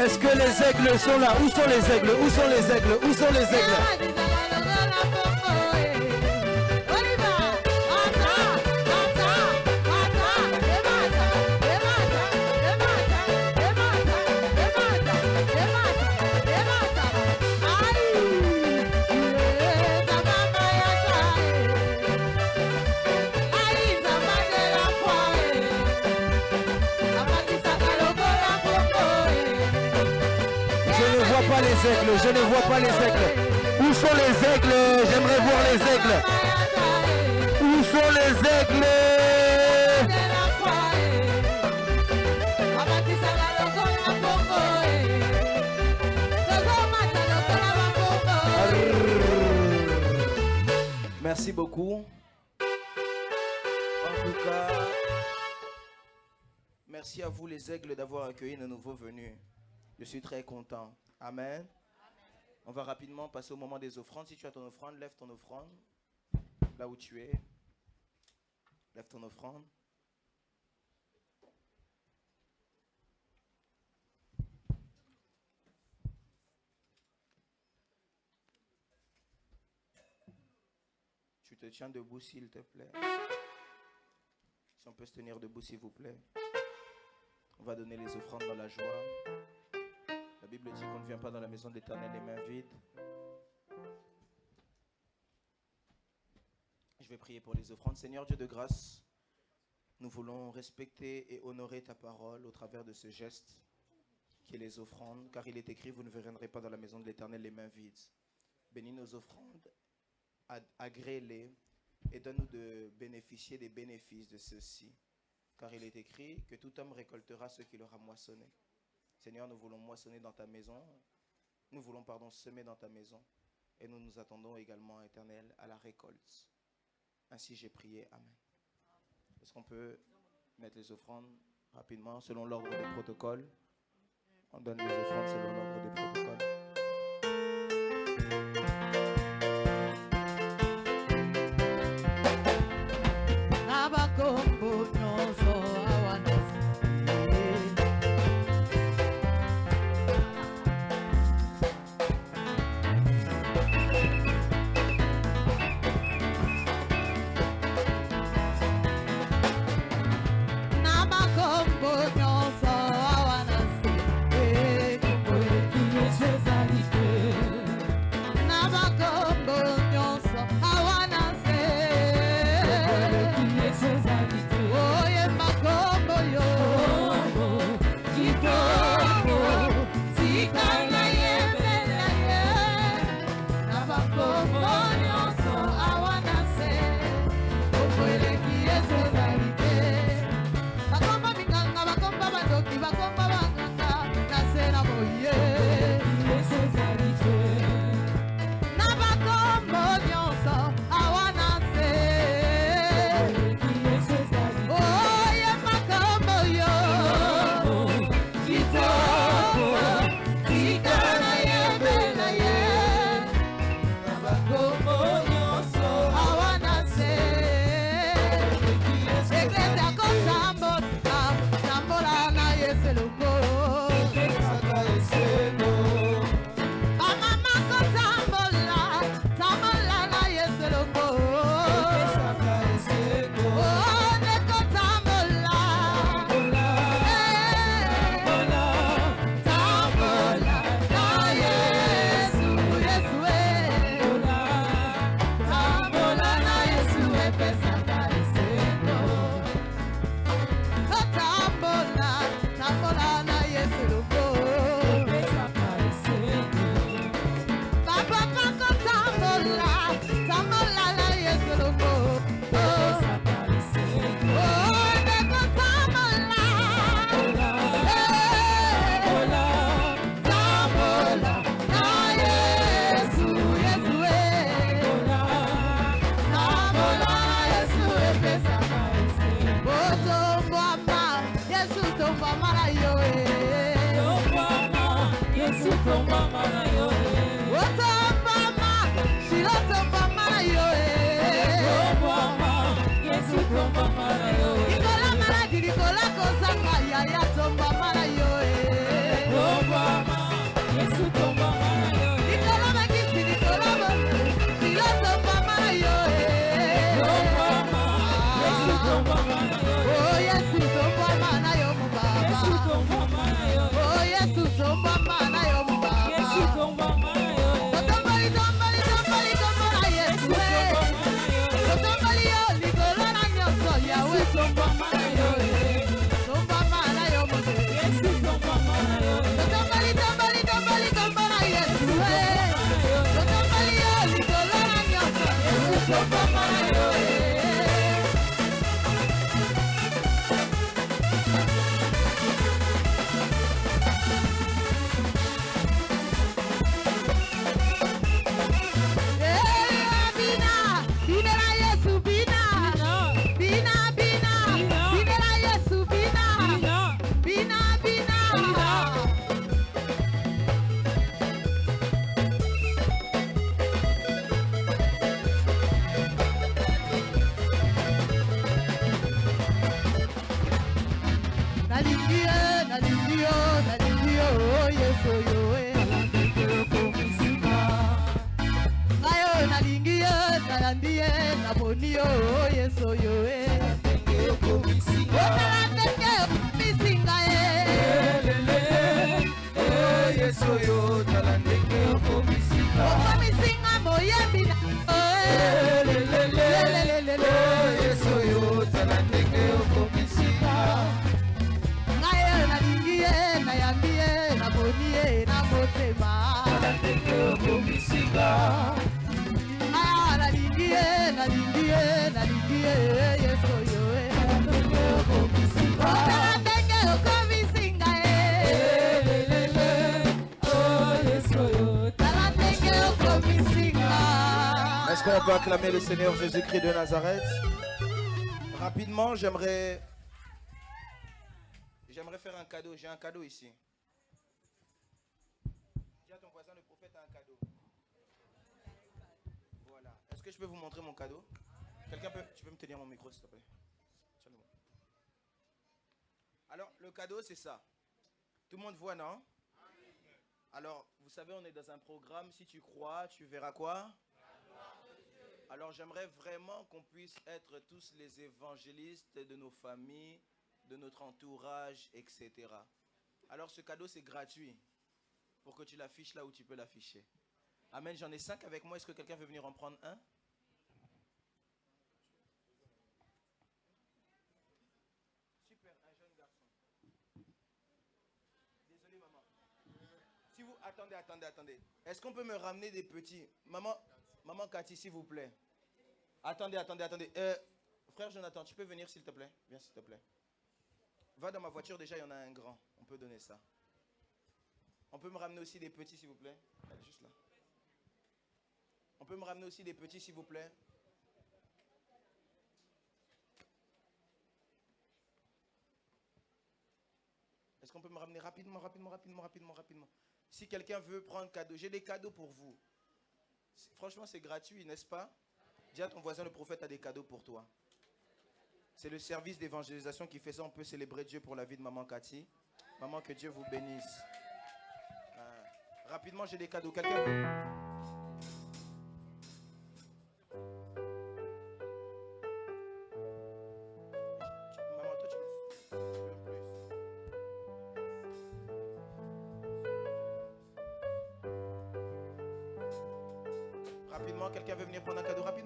[SPEAKER 4] Est-ce que les aigles sont là? Où sont les aigles? Où sont les aigles? Où sont les aigles? Je ne vois pas les aigles. Où sont les aigles? J'aimerais voir les aigles. Où sont les aigles?
[SPEAKER 3] Merci beaucoup. En tout cas, merci à vous les aigles d'avoir accueilli nos nouveaux venus. Je suis très content. Amen. On va rapidement passer au moment des offrandes. Si tu as ton offrande, lève ton offrande. Là où tu es. Lève ton offrande. Tu te tiens debout, s'il te plaît. Si on peut se tenir debout, s'il vous plaît. On va donner les offrandes dans la joie. La Bible dit qu'on ne vient pas dans la maison de l'Éternel les mains vides. Je vais prier pour les offrandes. Seigneur Dieu de grâce, nous voulons respecter et honorer ta parole au travers de ce geste. qui est les offrandes, car il est écrit, vous ne viendrez pas dans la maison de l'Éternel les mains vides. Bénis nos offrandes, agrée-les et donne-nous de bénéficier des bénéfices de ceux-ci, car il est écrit que tout homme récoltera ce qu'il aura moissonné. Seigneur, nous voulons moissonner dans ta maison, nous voulons, semer dans ta maison, et nous nous attendons également, Éternel, à la récolte. Ainsi j'ai prié, Amen. Est-ce qu'on peut mettre les offrandes rapidement, selon l'ordre des protocoles? On donne les offrandes selon l'ordre des protocoles. Est-ce qu'on peut acclamer le Seigneur Jésus-Christ de Nazareth? Rapidement, j'aimerais faire un cadeau. J'ai un cadeau ici. Dis à ton voisin, le prophète a un cadeau. Voilà. Est-ce que je peux vous montrer mon cadeau? Tu peux me tenir mon micro, s'il te plaît? Tiens-le-moi. Alors, le cadeau, c'est ça. Tout le monde voit, non? Alors, vous savez, on est dans un programme. Si tu crois, tu verras quoi? Alors, j'aimerais vraiment qu'on puisse être tous les évangélistes de nos familles, de notre entourage, etc. Alors, ce cadeau, c'est gratuit pour que tu l'affiches là où tu peux l'afficher. Amen. J'en ai 5 avec moi. Est-ce que quelqu'un veut venir en prendre un? Super, un jeune garçon. Désolé, maman. Si vous... Attendez. Est-ce qu'on peut me ramener des petits? Maman Cathy, s'il vous plaît. Attendez. Frère Jonathan, tu peux venir, s'il te plaît? Viens, s'il te plaît. Va dans ma voiture, déjà, il y en a un grand. On peut donner ça. On peut me ramener aussi des petits, s'il vous plaît? Elle est juste là. On peut me ramener aussi des petits, s'il vous plaît? Est-ce qu'on peut me ramener rapidement? Si quelqu'un veut prendre cadeau, j'ai des cadeaux pour vous. Franchement, c'est gratuit, n'est-ce pas? Dis à ton voisin, le prophète a des cadeaux pour toi. C'est le service d'évangélisation qui fait ça. On peut célébrer Dieu pour la vie de maman Cathy. Maman, que Dieu vous bénisse. Rapidement, j'ai des cadeaux. Quelqu'un veut? Maman, toi, tu veux plus? Rapidement, quelqu'un veut venir prendre un cadeau? Rapidement.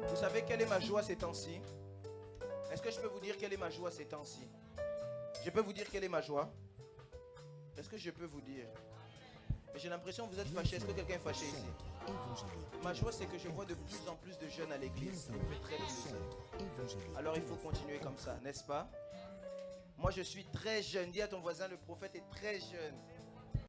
[SPEAKER 3] Vous savez quelle est ma joie ces temps-ci? Est-ce que je peux vous dire quelle est ma joie ces temps-ci? Je peux vous dire quelle est ma joie? Est-ce que je peux vous dire? J'ai l'impression que vous êtes fâchés. Est-ce que quelqu'un est fâché ici? Ma joie, c'est que je vois de plus en plus de jeunes à l'église. Ça me fait très plaisir. Alors il faut continuer comme ça, n'est-ce pas? Moi, je suis très jeune. Dis à ton voisin, le prophète est très jeune.